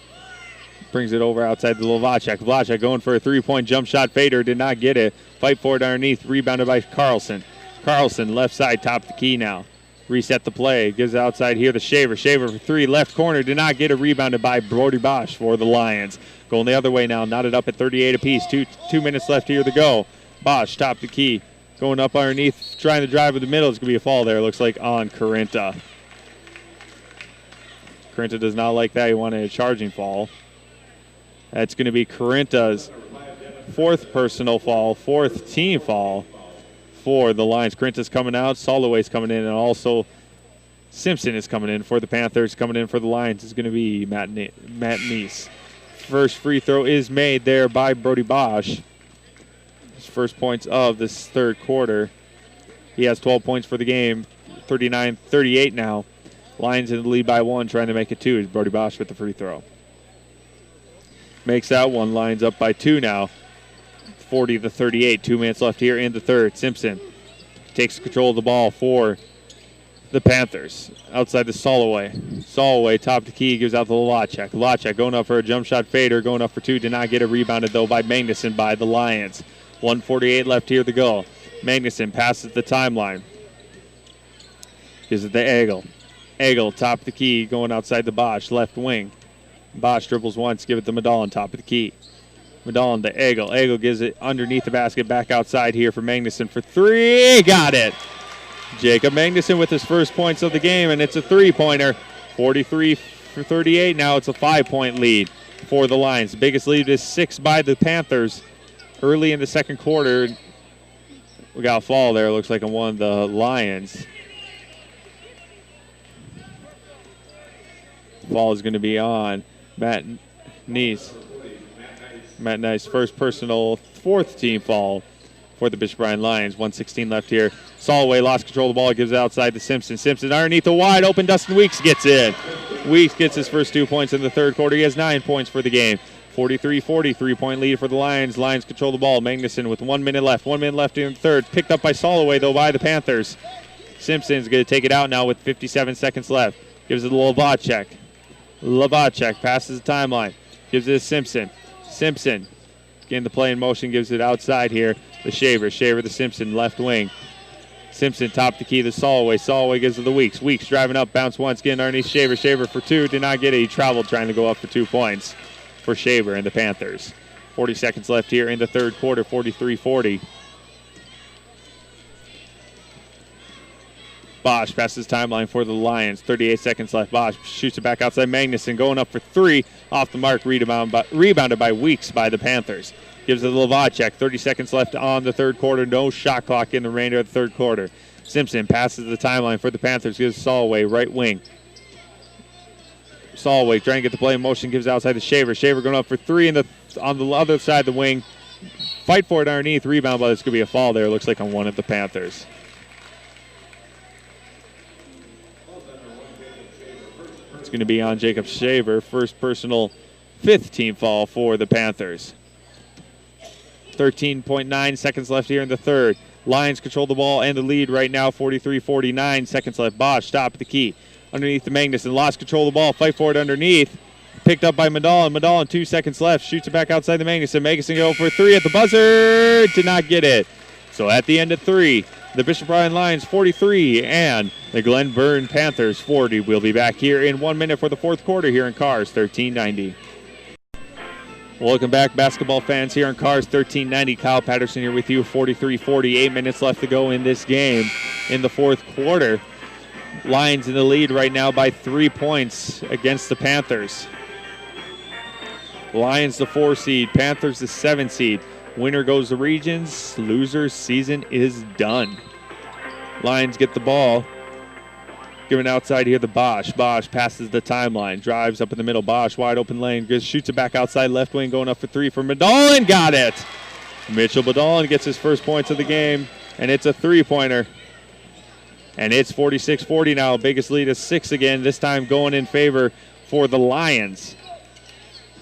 Brings it over outside the Lavacek. Lavacek going for a 3-point jump shot fader. Did not get it. Fight for it underneath. Rebounded by Carlson. Carlson left side top of the key now. Reset the play. Gives it outside here to Shaver. Shaver for 3. Left corner. Did not get it. Rebounded by Brody Bosch for the Lions. Going the other way now. Knotted up at 38 apiece. 2 minutes left here to go. Bosch, top the key, going up underneath, trying to drive with the middle. It's going to be a fall there, looks like, on Corinta. Corinta does not like that. He wanted a charging fall. That's going to be Corinta's 4th personal fall, 4th team fall for the Lions. Corinta's coming out, Soloway's coming in, and also Simpson is coming in for the Panthers. Coming in for the Lions is going to be Matt Neese. First free throw is made there by Brody Bosch. First points of this third quarter. He has 12 points for the game, 39-38 now. Lions in the lead by 1, trying to make it 2 is Brody Bosch with the free throw. Makes that one. Lions up by 2 now, 40-38. 2 minutes left here in the third. Simpson takes control of the ball for the Panthers. Outside the Soloway. Soloway, top of the key, gives out the Lavacek. Lavacek going up for a jump shot fader, going up for 2. Did not get it. Rebounded, though, by Magnuson by the Lions. 1:48 left here to go. Magnuson passes the timeline. Gives it to Eggle. Eggle, top of the key, going outside the Bosch, left wing. Bosch dribbles once, give it to Medallin, top of the key. Medallin to Eggle. Eggle gives it underneath the basket, back outside here for Magnuson for 3. Got it. Jacob Magnuson with his first points of the game, and it's a 3-pointer. 43-38. Now it's a 5-point lead for the Lions. The biggest lead is 6 by the Panthers. Early in the second quarter, we got a fall there, looks like on one of the Lions. Fall is going to be on Matt Neese. Matt Neese, first personal, 4th team fall for the Bishop Bryan Lions. 1:16 left here. Soloway lost control of the ball, gives it outside to Simpson. Simpson underneath the wide open, Dustin Weeks gets in. Weeks gets his first 2 points in the third quarter. He has 9 points for the game. 43-40, 3-point lead for the Lions. Lions control the ball. Magnuson with 1 minute left. 1 minute left in the third. Picked up by Soloway, though, by the Panthers. Simpson's going to take it out now with 57 seconds left. Gives it to Lavacek. Lavacek passes the timeline. Gives it to Simpson. Simpson getting the play in motion. Gives it outside here. The Shaver. Shaver to Simpson, left wing. Simpson top the key to Soloway. Soloway gives it to Weeks. Weeks driving up, bounce once, getting underneath Shaver. Shaver for 2. Did not get it. He traveled trying to go up for 2 points for Shaver and the Panthers. 40 seconds left here in the third quarter, 43-40. Bosch passes timeline for the Lions. 38 seconds left. Bosch shoots it back outside. Magnuson going up for 3. Off the mark, rebounded by Weeks by the Panthers. Gives it to Lavacek. 30 seconds left on the third quarter. No shot clock in the remainder of the third quarter. Simpson passes the timeline for the Panthers. Gives Soloway, right wing. Soloway trying to get the play in motion, gives outside to Shaver. Shaver going up for 3 on the other side of the wing. Fight for it underneath, rebound, but it's going to be a fall there. Looks like on one of the Panthers. It's going to be on Jacob Shaver, first personal 5th team fall for the Panthers. 13.9 seconds left here in the third. Lions control the ball and the lead right now, 43-49 seconds left. Bosch, top of the key. Underneath the Magnuson, lost control of the ball, fight for it underneath. Picked up by Medallin. Medallin, 2 seconds left, shoots it back outside the Magnuson. Magnuson go for 3 at the buzzer, did not get it. So at the end of 3, the Bishop Bryan Lions 43 and the Glenburn Panthers 40. We'll be back here in 1 minute for the fourth quarter here in KRRZ 1390. Welcome back, basketball fans, here in KRRZ 1390. Kyle Patterson here with you. 43-48 minutes left to go in this game in the fourth quarter. Lions in the lead right now by 3 points against the Panthers. Lions the 4 seed, Panthers the 7 seed. Winner goes to regions. Loser season is done. Lions get the ball. Giving outside here the Bosch. Bosch passes the timeline. Drives up in the middle. Bosch wide open lane. Shoots it back outside left wing. Going up for three for Medallin. Got it. Mitchell Medallin gets his first points of the game. And it's a three-pointer. And it's 46-40 now. Biggest lead is 6 again. This time going in favor for the Lions.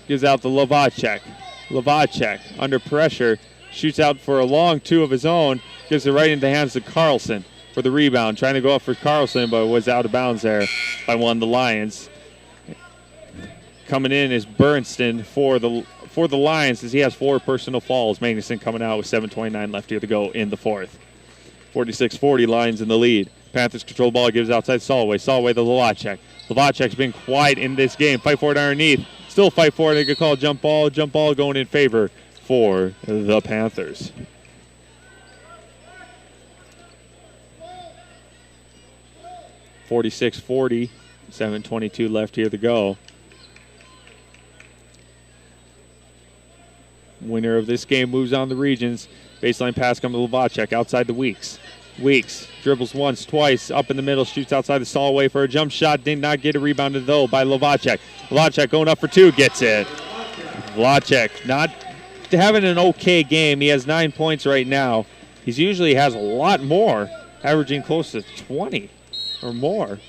Gives out the Lovacek. Lovacek under pressure. Shoots out for a long two of his own. Gives it right into the hands of Carlson for the rebound. Trying to go up for Carlson, but was out of bounds there by one of the Lions. Coming in is Bernston for the Lions as he has 4 personal fouls. Magnuson coming out with 7:29 left here to go in the fourth. 46-40, Lions in the lead. Panthers control the ball, gives outside Solway. Solway to Lovacek. Lovacek's been quiet in this game. Fight for it underneath. Still fight for it. They could call jump ball. Jump ball going in favor for the Panthers. (46-40), 7:22 left here to go. Winner of this game moves on the regions. Baseline pass comes to Lovacek outside the Weeks. Weeks dribbles once, twice, up in the middle, shoots outside the Solway for a jump shot. Did not get it rebounded though by Lovacek. Lovacek going up for 2, gets it. Lovacek not having an okay game. He has 9 points right now. He usually has a lot more, averaging close to 20 or more.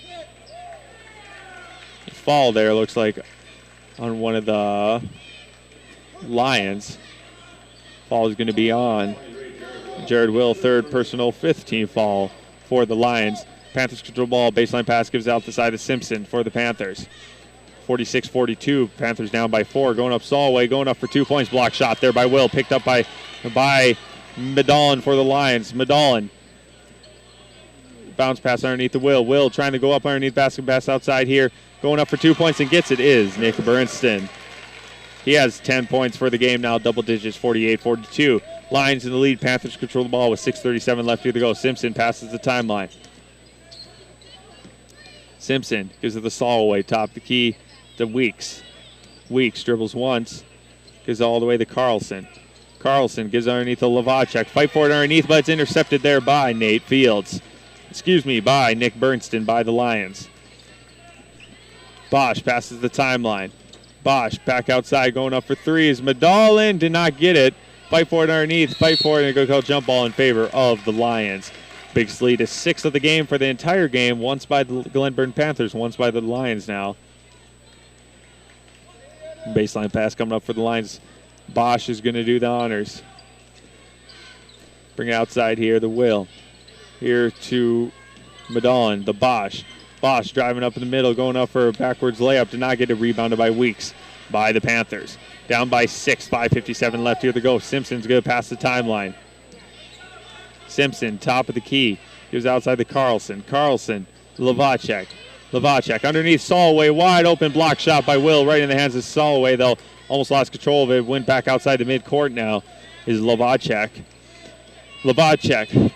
Foul there looks like on one of the Lions. Foul is going to be on Jared Will, 3rd personal, 5th team foul for the Lions. Panthers control ball. Baseline pass gives out the side of Simpson for the Panthers. 46-42. Panthers down by 4. Going up Solway. Going up for 2 points. Block shot there by Will. Picked up by Medallin for the Lions. Medallin. Bounce pass underneath the Will. Will trying to go up underneath basket pass outside here. Going up for 2 points and gets it is Nick Bernston. He has 10 points for the game now. Double digits, 48-42. Lions in the lead. Panthers control the ball with 6:37 left here to go. Simpson passes the timeline. Simpson gives it the Solway. Top the key to Weeks. Weeks dribbles once. Gives it all the way to Carlson. Carlson gives underneath to Lovacek. Fight for it underneath, but it's intercepted there by Nate Fields. By Nick Bernston by the Lions. Bosch passes the timeline. Bosch back outside going up for 3s. Medallin did not get it. Fight for it underneath. Fight for it and go call jump ball in favor of the Lions. Biggest lead is 6 of the game for the entire game. Once by the Glenburn Panthers, once by the Lions now. Baseline pass coming up for the Lions. Bosch is going to do the honors. Bring it outside here, the Will. Here to Medallin, the Bosch. Bosch driving up in the middle, going up for a backwards layup. Did not get it rebounded by Weeks by the Panthers. Down by 6, 5:57 left here to go. Simpson's going to pass the timeline. Simpson, top of the key. Gives outside to Carlson. Carlson, Lovacek. Lovacek underneath Solway. Wide open block shot by Will right in the hands of Solway. They'll almost lost control of it. Went back outside the midcourt now is Lovacek. Lovacek.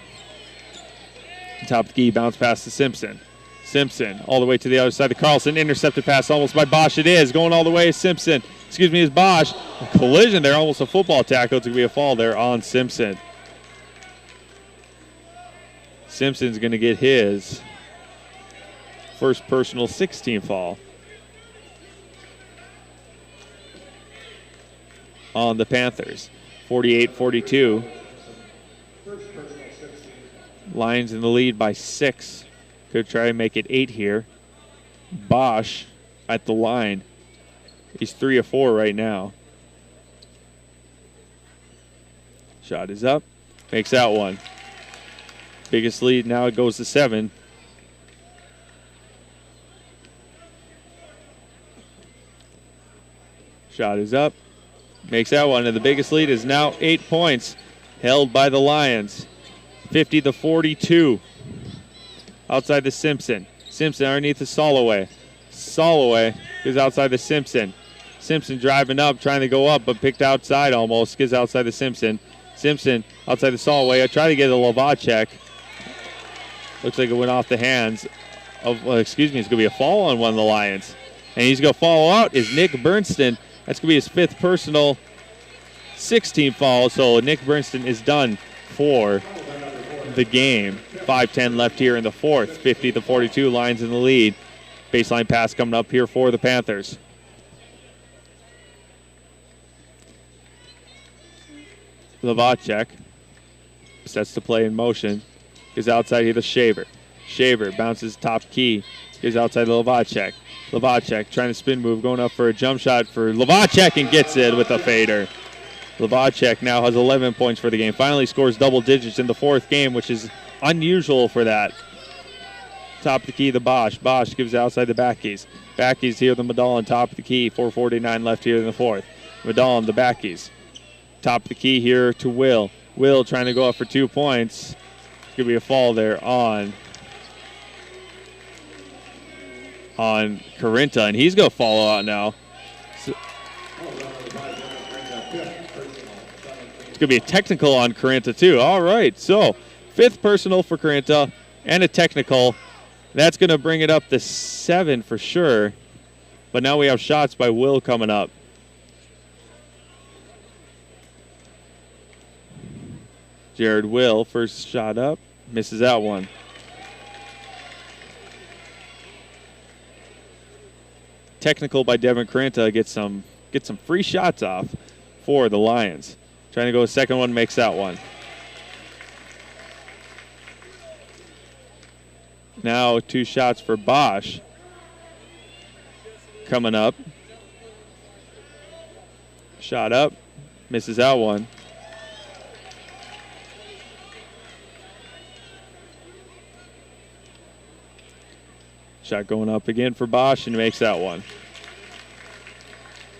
Top of the key, bounce pass to Simpson. Simpson all the way to the other side of Carlson. Intercepted pass almost by Bosch. It is going all the way. Simpson, is Bosch. A collision there, almost a football tackle. It's going to be a fall there on Simpson. Simpson's going to get his first personal 16 fall on the Panthers. 48-42. Lions in the lead by 6. Could try and make it 8 here. Bosch at the line. He's 3 of 4 right now. Shot is up. Makes that one. Biggest lead now it goes to 7. Shot is up. Makes that one. And the biggest lead is now 8 points held by the Lions. 50-42. Outside the Simpson. Simpson underneath the Solway. Solway goes outside the Simpson. Simpson driving up, trying to go up, but picked outside almost. Gives outside the Simpson. Simpson outside the Solway. I try to get a Lovacek. Looks like it went off the hands of, it's going to be a fall on one of the Lions. And he's going to follow out is Nick Bernston. That's going to be his 5th personal 16 foul, so Nick Brinston is done for the game. 5:10 left here in the fourth. 50-42, Lions in the lead. Baseline pass coming up here for the Panthers. Lavacek sets the play in motion. Goes outside here to Shaver. Shaver bounces top key. Goes outside to Lavacek. Lavacek trying to spin move, going up for a jump shot for Lavacek and gets it with a fader. Lavacek now has 11 points for the game. Finally scores double digits in the fourth game, which is unusual for that. Top of the key to Bosch. Bosch gives outside the backies. Backies here to Medallin, top of the key. 4:49 left here in the fourth. Medallin, the backies. Top of the key here to Will. Will trying to go up for 2 points. Could be a fall there on Carinta, and he's going to fall out now. So, it's going to be a technical on Carinta too. All right, so 5th personal for Carinta and a technical. That's going to bring it up to 7 for sure. But now we have shots by Will coming up. Jared Will, first shot up, misses that one. Technical by Devin Carinta gets some free shots off for the Lions. Trying to go second one, makes that one. Now 2 shots for Bosch coming up. Shot up, misses that one. Shot going up again for Bosch and makes that one.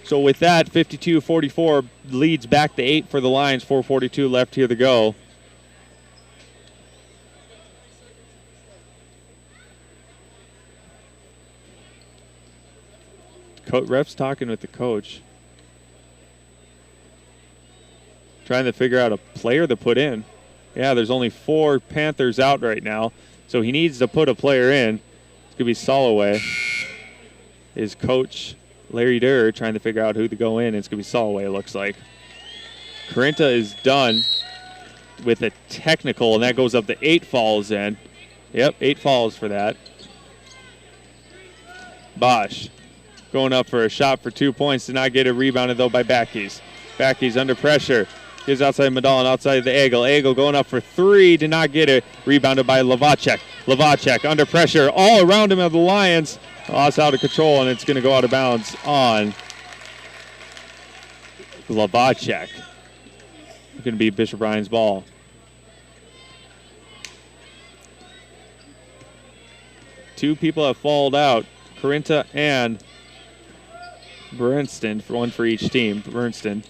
So with that, 52-44 leads back to 8 for the Lions. 4:42 left here to go. Ref's talking with the coach. Trying to figure out a player to put in. Yeah, there's only 4 Panthers out right now, so he needs to put a player in. Could be Soloway. His coach, Larry Durr, trying to figure out who to go in. It's going to be Soloway, it looks like. Carinta is done with a technical, and that goes up to 8 fouls in. Yep, 8 fouls for that. Bosch going up for a shot for 2 points. Did not get it rebounded, though, by Backies. Backies under pressure. Gives outside Medallin, outside the Eagle. Eagle going up for 3, did not get it. Rebounded by Lavacek. Lavacek under pressure all around him of the Lions. Lost out of control, and it's going to go out of bounds on Lavacek. It's going to be Bishop Ryan's ball. Two people have fallen out, Carinta and Brinston, for one for each team. Brinston.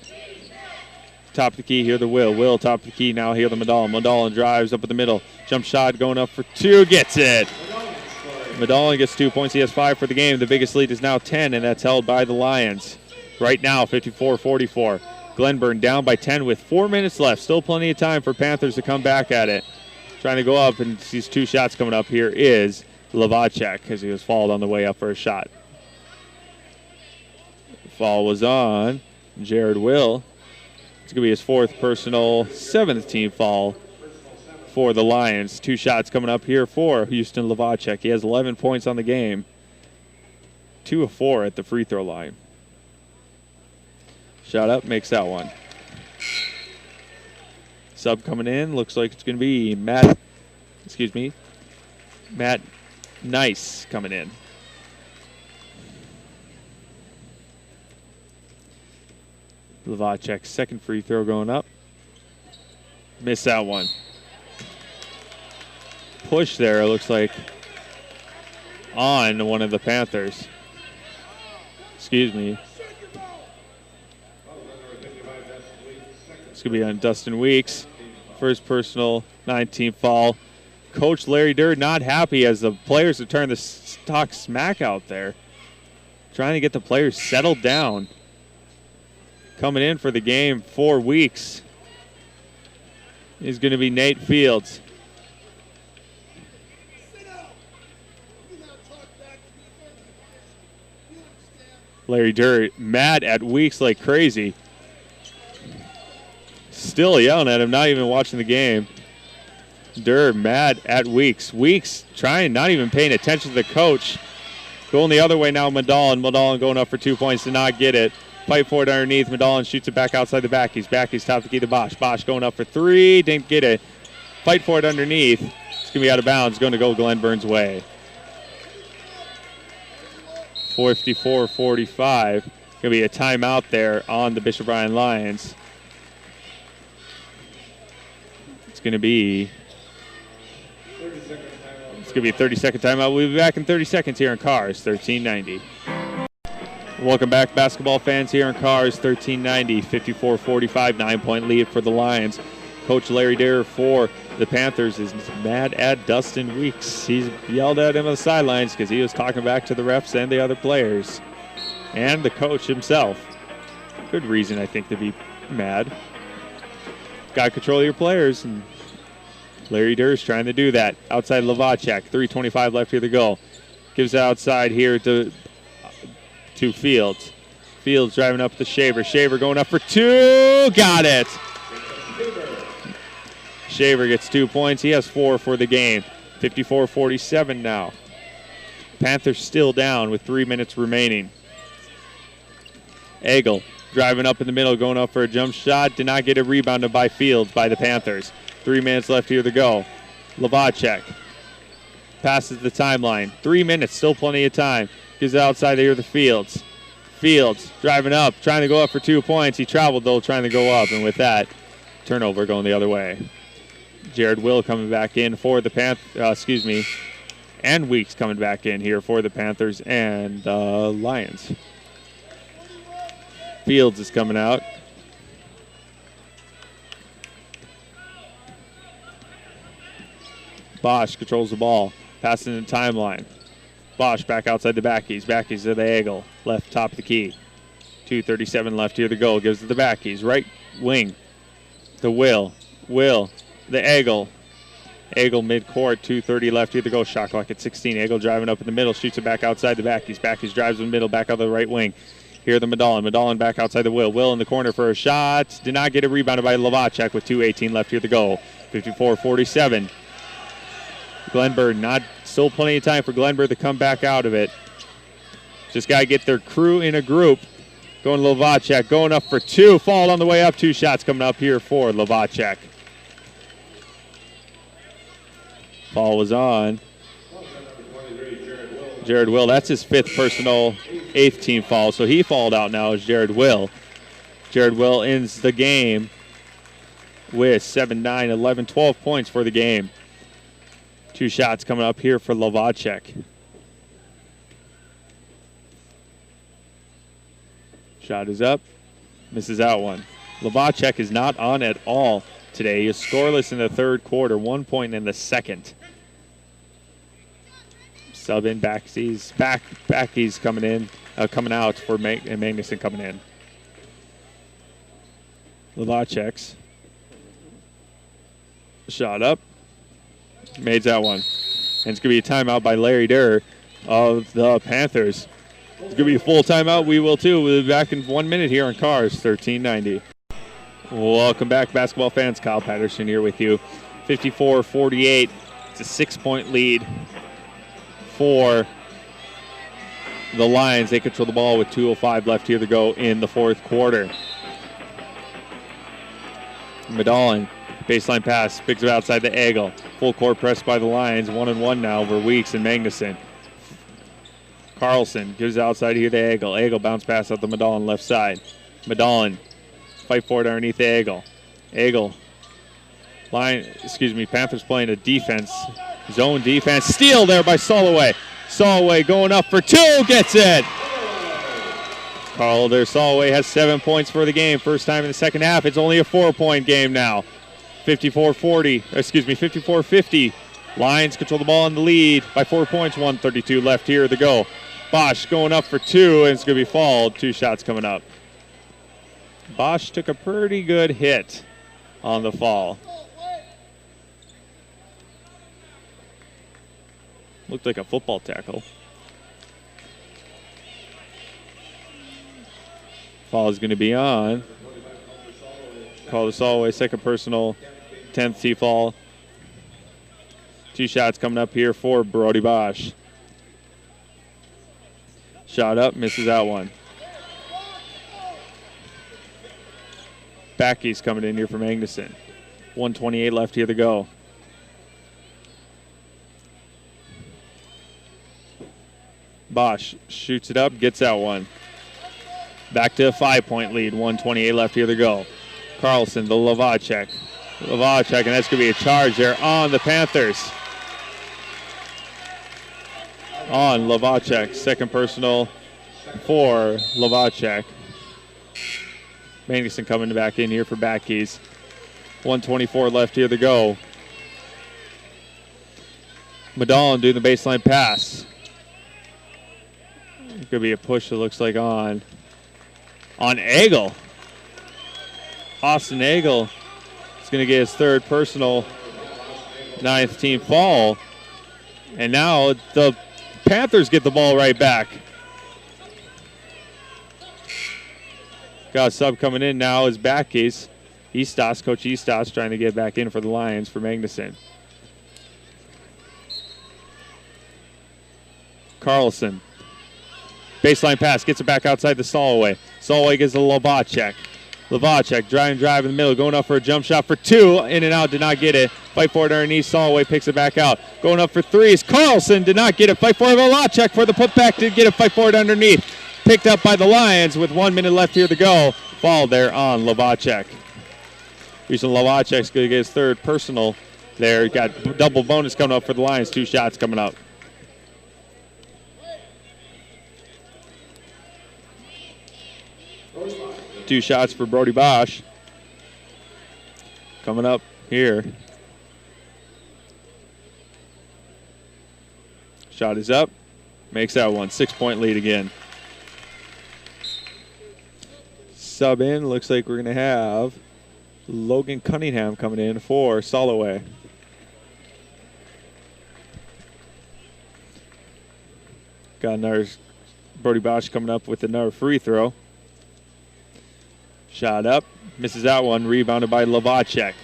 Top of the key here to Will. Will top of the key now here to Medallin. Medallin drives up in the middle. Jump shot going up for 2. Gets it. Medallin gets 2 points. He has 5 for the game. The biggest lead is now 10, and that's held by the Lions. Right now, 54-44. Glenburn down by 10 with 4 minutes left. Still plenty of time for Panthers to come back at it. Trying to go up, and these 2 shots coming up here is Lavacek, as he was fouled on the way up for a shot. The foul was on Jared Will. It's going to be his 4th personal, 7th team foul for the Lions. 2 shots coming up here for Houston Lavacek. He has 11 points on the game. 2 of 4 at the free throw line. Shot up, makes that one. Sub coming in, looks like it's going to be Matt Nice coming in. Lavacek's second free throw going up. Missed that one. Push there, it looks like, on one of the Panthers. Excuse me. It's going to be on Dustin Weeks. First personal, 19th foul. Coach Larry Durr not happy as the players have turned the talk smack out there. Trying to get the players settled down. Coming in for the game 4 weeks is going to be Nate Fields. Larry Durr mad at Weeks like crazy. Still yelling at him, not even watching the game. Durr mad at Weeks. Weeks trying, not even paying attention to the coach. Going the other way now, Madalin. Madalin going up for 2 points, did not get it. Fight for it underneath. Madalin shoots it back outside the backies. Backies top the key to Bosch. Bosch going up for 3, didn't get it. Fight for it underneath. It's going to be out of bounds, going to go Glenburn's way. 54-45. Going to be a timeout there on the Bishop Bryan Lions. It's going to be a 30-second timeout. We'll be back in 30 seconds here in KRRZ 1390. Welcome back, basketball fans, here in KRRZ 1390. 54-45, 9-point lead for the Lions. Coach Larry Durr for the Panthers is mad at Dustin Weeks. He's yelled at him on the sidelines because he was talking back to the refs and the other players. And the coach himself. Good reason, I think, to be mad. Got to control your players, and Larry Durr's trying to do that. Outside Lavacek, 3:25 left here to go. Gives it outside here to Fields. Fields driving up to Shaver. Shaver going up for 2. Got it. Shaver gets 2 points. He has 4 for the game. 54-47 now. Panthers still down with 3 minutes remaining. Egel driving up in the middle, going up for a jump shot. Did not get it rebounded by Fields by the Panthers. 3 minutes left here to go. Lavacek passes the timeline. 3 minutes, still plenty of time. Gives it outside here to Fields. Fields driving up, trying to go up for 2 points. He traveled, though, trying to go up. And with that, turnover going the other way. Jared Will coming back in for the Panthers, and Weeks coming back in here for the Panthers and Lions. Fields is coming out. Bosch controls the ball, passing the timeline. Bosch back outside the backies. Backies to the Egel, left top of the key. 2:37 left here to go. Gives it the backies. Right wing to Will. Will, the Egel. Egel midcourt, 2:30 left here to go. Shot clock at 16. Egel driving up in the middle, shoots it back outside the backies. Backies drives in the middle, back out the right wing. Here the Madalin. Madalin back outside the Will. Will in the corner for a shot. Did not get it rebounded by Lavacek with 2:18 left here to go. 54-47. Glenburn, still plenty of time for Glenburn to come back out of it. Just got to get their crew in a group. Going to Lavacek, going up for 2. Fouled on the way up. 2 shots coming up here for Lavacek. Foul was on Jared Will. That's his 5th personal, 8th team foul. So he fouled out now as Jared Will. Jared Will ends the game with 7, 9, 11, 12 points for the game. 2 shots coming up here for Lavacek. Shot is up. Misses out one. Lavacek is not on at all today. He is scoreless in the 3rd quarter. 1 point in the 2nd. Sub in backies. Backies coming out for Magnuson coming in. Lavacek's shot up. Made that one. And it's going to be a timeout by Larry Durr of the Panthers. It's going to be a full timeout. We will too. We'll be back in 1 minute here on KRRZ 1390. Welcome back, basketball fans. Kyle Patterson here with you. 54-48. It's a 6-point lead for the Lions. They control the ball with 2:05 left here to go in the 4th quarter. Madalin. Baseline pass, picks it outside the Egel. Full court press by the Lions. 1-on-1 now over Weeks and Magnuson. Carlson gives it outside here to Egel. Egel bounce pass out the Madalin left side. Madalin fight for it underneath the Egel. Egel. Panthers playing a defense. Zone defense. Steal there by Soloway. Soloway going up for 2. Gets it. Carl Soloway has 7 points for the game. First time in the second half. It's only a 4-point game now. 54-50. Lions control the ball in the lead by 4 points. 1:32 left here to go. Bosch going up for 2, and it's going to be fouled. 2 shots coming up. Bosch took a pretty good hit on the fall. Looked like a football tackle. Foul is going to be on Call this all away. Second personal, 10th tee fall. 2 shots coming up here for Brody Bosch. Shot up, misses out one. Backey's coming in here for Magnuson. 1:28 left here to go. Bosch shoots it up, gets out one. Back to a 5-point lead, 1:28 left here to go. Carlson, the Lavacek. Lavacek, and that's going to be a charge there on the Panthers. On Lavacek, second personal for Lavacek. Magnuson coming back in here for Backkeys. 1:24 left here to go. Madallen doing the baseline pass. It could be a push that looks like on Egel. Austin Egel is going to get his third personal, 9th team foul. And now the Panthers get the ball right back. Got a sub coming in now is Backkeys. Coach Eastos trying to get back in for the Lions for Magnuson. Carlson. Baseline pass, gets it back outside the Soloway. Soloway gives the Lavacek. Lavacek drive in the middle, going up for a jump shot for 2. In and out, did not get it. Fight for it underneath, Soloway picks it back out. Going up for 3s, Carlson did not get it. Fight for it, Lavacek for the putback, did get it. Fight for it underneath. Picked up by the Lions with 1 minute left here to go. Foul there on Lavacek. Houston Lavacek's going to get his third personal there. Got double bonus coming up for the Lions. 2 shots coming up. Two shots for Brody Bosch. Coming up here. Shot is up. Makes that one. 6-point lead again. Sub in. Looks like we're going to have Logan Cunningham coming in for Soloway. Got another Brody Bosch coming up with another free throw. Shot up, misses that one, rebounded by Lavacek.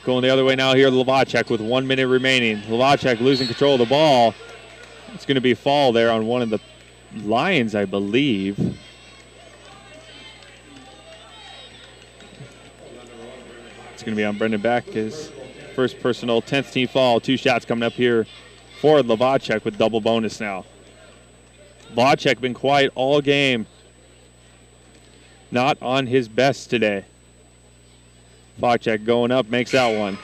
Going the other way now here, Lavacek with 1 minute remaining. Lavacek losing control of the ball. It's going to be a fall there on one of the Lions, I believe. It's going to be on Brendan Beck, his first personal 10th team fall. 2 shots coming up here for Lavacek with double bonus now. Lavacek been quiet all game. Not on his best today. Lavacek going up, makes that one.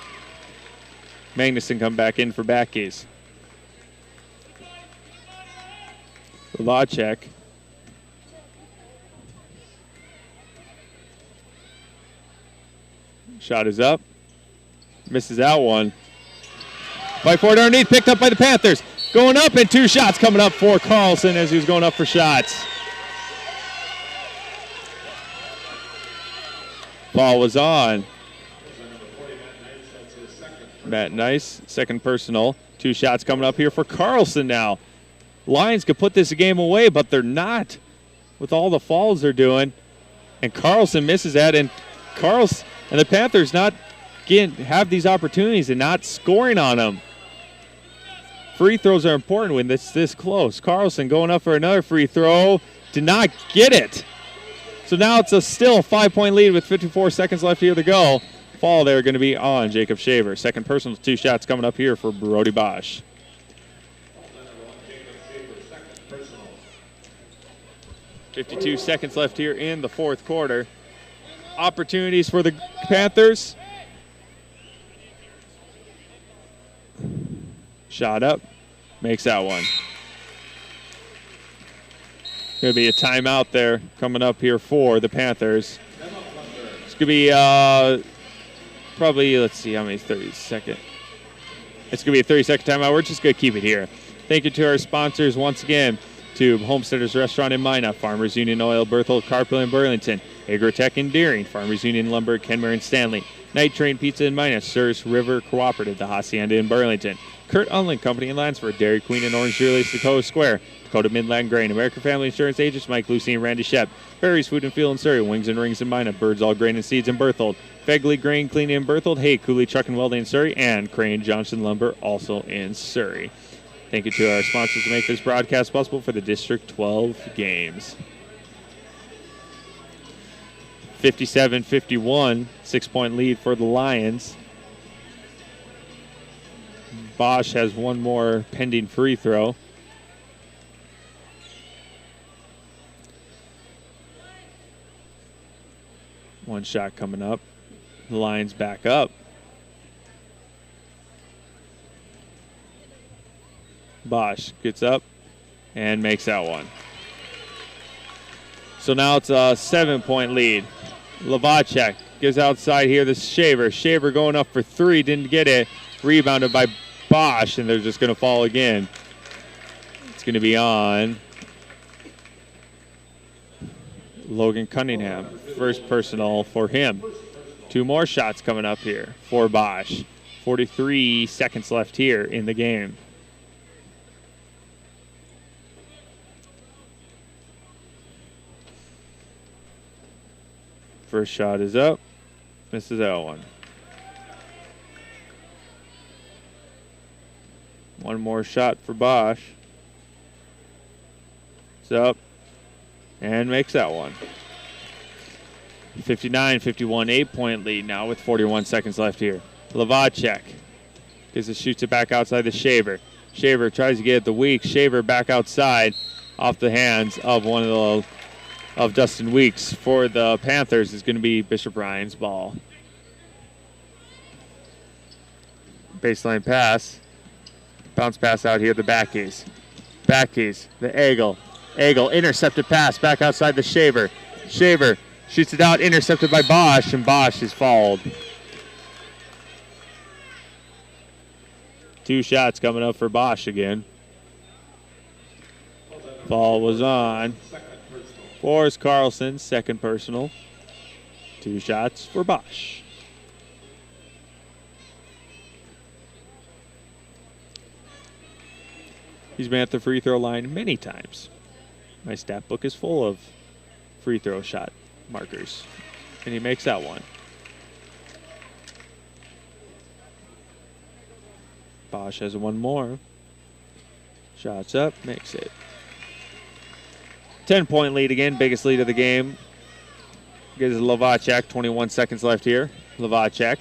Magnuson come back in for Backkeys. Lavacek. Shot is up. Misses that one. Fight for it underneath, picked up by the Panthers. Going up, and 2 shots coming up for Carlson as he was going up for shots. Ball was on. Matt Nice, second personal. 2 shots coming up here for Carlson now. Lions could put this game away, but they're not with all the falls they're doing. And Carlson misses that, and the Panthers not have these opportunities and not scoring on them. Free throws are important when it's this close. Carlson going up for another free throw. Did not get it. So now it's a still 5-point lead with 54 seconds left here to go. Fall there going to be on Jacob Shaver. Second personal, 2 shots coming up here for Brody Bosch. 52 seconds left here in the 4th quarter. Opportunities for the Panthers. Shot up, makes that one. Going to be a timeout there coming up here for the Panthers. It's going to be probably, let's see how many 30-second. It's going to be a 30-second timeout. We're just going to keep it here. Thank you to our sponsors once again. To Homesteaders Restaurant in Minot, Farmers Union Oil, Berthold Carpel in Burlington, Agrotech in Deering, Farmers Union Lumber, Kenmare and Stanley, Night Train Pizza in Minus, Surrey River Cooperative, the Hacienda in Burlington, Kurt Unling Company in Lansford, Dairy Queen in Orange Julius, Dakota Square, Dakota Midland Grain, American Family Insurance Agents Mike, Lucy, and Randy Shep, Barry's Food and Fuel in Surrey, Wings and Rings in Minot, Birds All Grain and Seeds in Berthold, Fegley Grain Cleaning in Berthold, Hay Cooley Truck and Welding in Surrey, and Crane Johnson Lumber also in Surrey. Thank you to our sponsors to make this broadcast possible for the District 12 games. 57-51, 6-point lead for the Lions. Bosch has one more pending free throw. One shot coming up. The Lions back up. Bosch gets up and makes that one. So now it's a 7-point lead. Lavacek gives outside here. This Shaver. Shaver going up for three. Didn't get it. Rebounded by Bosch, and they're just going to fall again. It's going to be on Logan Cunningham. First personal for him. Two more shots coming up here for Bosch. 43 seconds left here in the game. First shot is up. Misses that one. One more shot for Bosch. It's up. And makes that one. 59-51, 8-point lead now with 41 seconds left here. Lavacek shoots it back outside the Shaver. Shaver tries to get it the Weeks. Shaver back outside off the hands of one of Dustin Weeks. For the Panthers is going to be Bishop Ryan's ball. Baseline pass. Bounce pass out here, the Backies. Backies, the Eagle. Eagle, intercepted pass back outside the Shaver. Shaver shoots it out, intercepted by Bosch, and Bosch is fouled. Two shots coming up for Bosch again. Ball was on. Forrest Carlson, second personal. Two shots for Bosch. He's been at the free throw line many times. My stat book is full of free throw shot markers. And he makes that one. Bosch has one more. Shots up, makes it. 10-point lead again, biggest lead of the game. Gives Lavacek, 21 seconds left here. Lavacek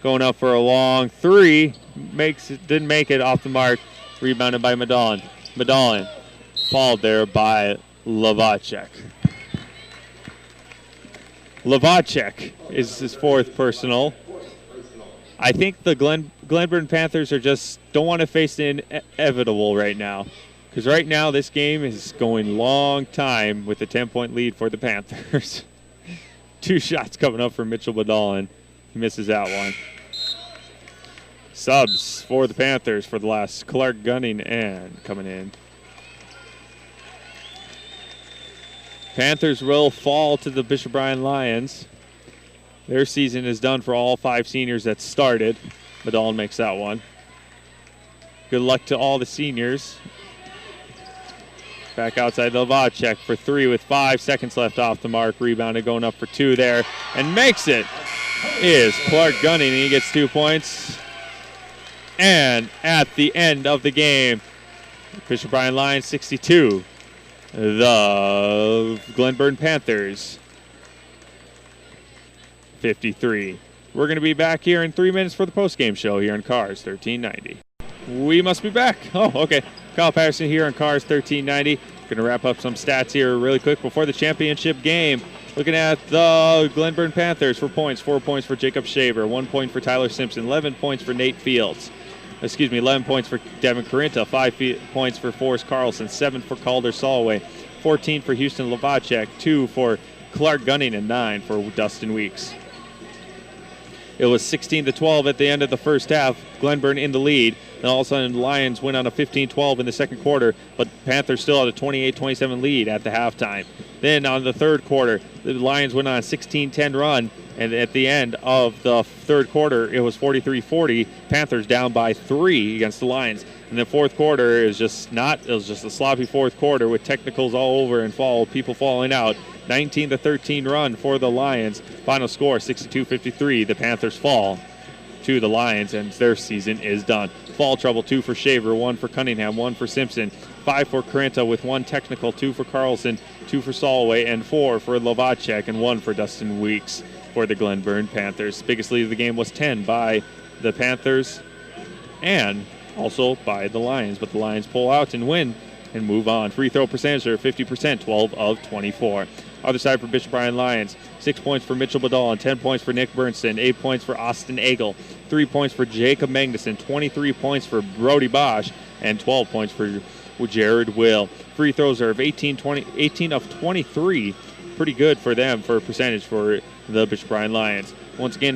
going up for a long three. Didn't make it off the mark. Rebounded by Medallin. Medallin fouled there by Lavacek. Lavacek is his fourth personal. I think the Glenburn Panthers don't want to face the inevitable right now. Because right now this game is going long time with a 10-point lead for the Panthers. Two shots coming up for Mitchell Medallin. He misses that one. Subs for the Panthers for the last. Clark Gunning and coming in. Panthers will fall to the Bishop Bryan Lions. Their season is done for all five seniors that started. Medallin makes that one. Good luck to all the seniors. Back outside Lavacek for three with 5 seconds left off the mark. Rebounded going up for two there and makes it. Is Clark Gunning, and he gets 2 points. And at the end of the game, Bishop Bryan Lions 62, the Glenburn Panthers 53. We're going to be back here in 3 minutes for the postgame show here on KRRZ 1390. We must be back. Oh, okay. Kyle Patterson here on KRRZ 1390. Going to wrap up some stats here really quick before the championship game. Looking at the Glenburn Panthers for points. 4 points for Jacob Shaver. 1 point for Tyler Simpson. 11 points for Nate Fields. 11 points for Devin Corinta. 5 points for Forrest Carlson. 7 for Calder Solway. 14 for Houston Lavacek. 2 for Clark Gunning, and 9 for Dustin Weeks. It was 16-12 at the end of the first half. Glenburn in the lead. And all of a sudden, the Lions went on a 15-12 in the second quarter, but Panthers still had a 28-27 lead at the halftime. Then on the third quarter, the Lions went on a 16-10 run, And at the end of the third quarter, it was 43-40. Panthers down by 3 against the Lions. And the fourth quarter is just it was just a sloppy fourth quarter with technicals all over and people falling out. 19-13 run for the Lions. Final score 62-53. The Panthers fall to the Lions, and their season is done. Fall trouble, 2 for Shaver, 1 for Cunningham, 1 for Simpson, 5 for Carenta with 1 technical, 2 for Carlson, 2 for Solway, and 4 for Lovacek, and 1 for Dustin Weeks for the Glenburn Panthers. Biggest lead of the game was 10 by the Panthers and also by the Lions, but the Lions pull out and win and move on. Free throw percentage are 50%, 12 of 24. Other side for Bishop Bryan Lions, 6 points for Mitchell Badal and 10 points for Nick Bernston, 8 points for Austin Egel, 3 points for Jacob Magnuson, 23 points for Brody Bosch, and 12 points for Jared Will. Free throws are of 18 of 23. Pretty good for them for a percentage for the Bishop Bryan Lions. Once again,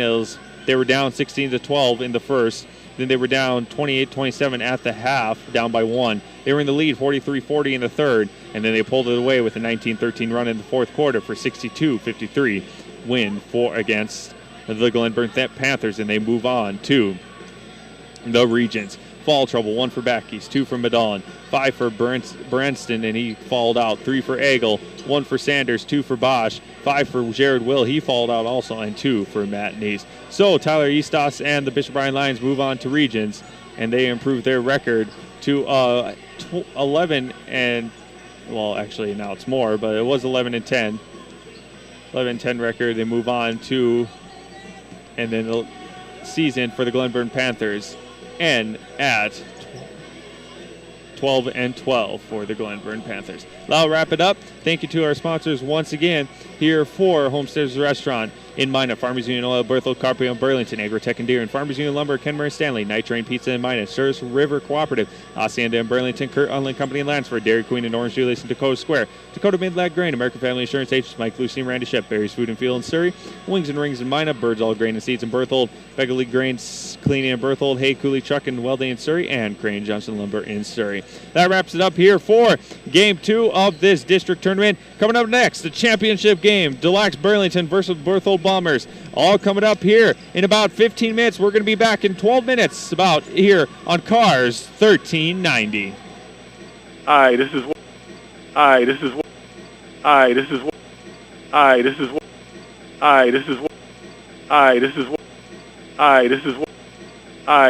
they were down 16-12 in the first. Then they were down 28-27 at the half, down by 1. They were in the lead 43-40 in the third, and then they pulled it away with a 19-13 run in the fourth quarter for 62-53 win against the Glenburn Panthers, and they move on to the regions. Fall trouble, 1 for Backies, 2 for Madon, 5 for Branston, and he fouled out, 3 for Egel, 1 for Sanders, 2 for Bosch, 5 for Jared Will, he fouled out also, and 2 for Matt Neese. So Tyler Eastos and the Bishop Bryan Lions move on to regions, and they improve their record to 11 and, well, actually now it's more, but it was 11-10. 11-10 record. They move on to, and then the season for the Glenburn Panthers end at 12-12 for the Glenburn Panthers. That'll wrap it up. Thank you to our sponsors once again here for Homesteaders Restaurant in Mina, Farmers Union Oil, Berthold, Carpio, and Burlington, Agritech and Deere, and Farmers Union Lumber, Kenmore and Stanley, Night Train Pizza in Mina, Sturgis River Cooperative, Hacienda and Burlington, Kurt Unland Company in Lansford, Dairy Queen and Orange Julius in Dakota Square, Dakota Midland Grain, American Family Insurance Agents, Mike Lucy and Randy Shep, Barry's Food and Fuel in Surrey, Wings and Rings in Mina, Birds All Grain and Seeds in Berthold, Begley Grains Cleaning in Berthold, Hay Cooley Truck and Welding in Surrey, and Crane Johnson Lumber in Surrey. That wraps it up here for Game 2 of this district tournament. Coming up next, the championship game, Delax Burlington versus Berthold Bombers. All coming up here in about 15 minutes. We're going to be back in 12 minutes about here on KRRZ 1390. Hi, this is Hi, this is Hi, this is Hi, this is Hi, this is Hi, this is Hi, this is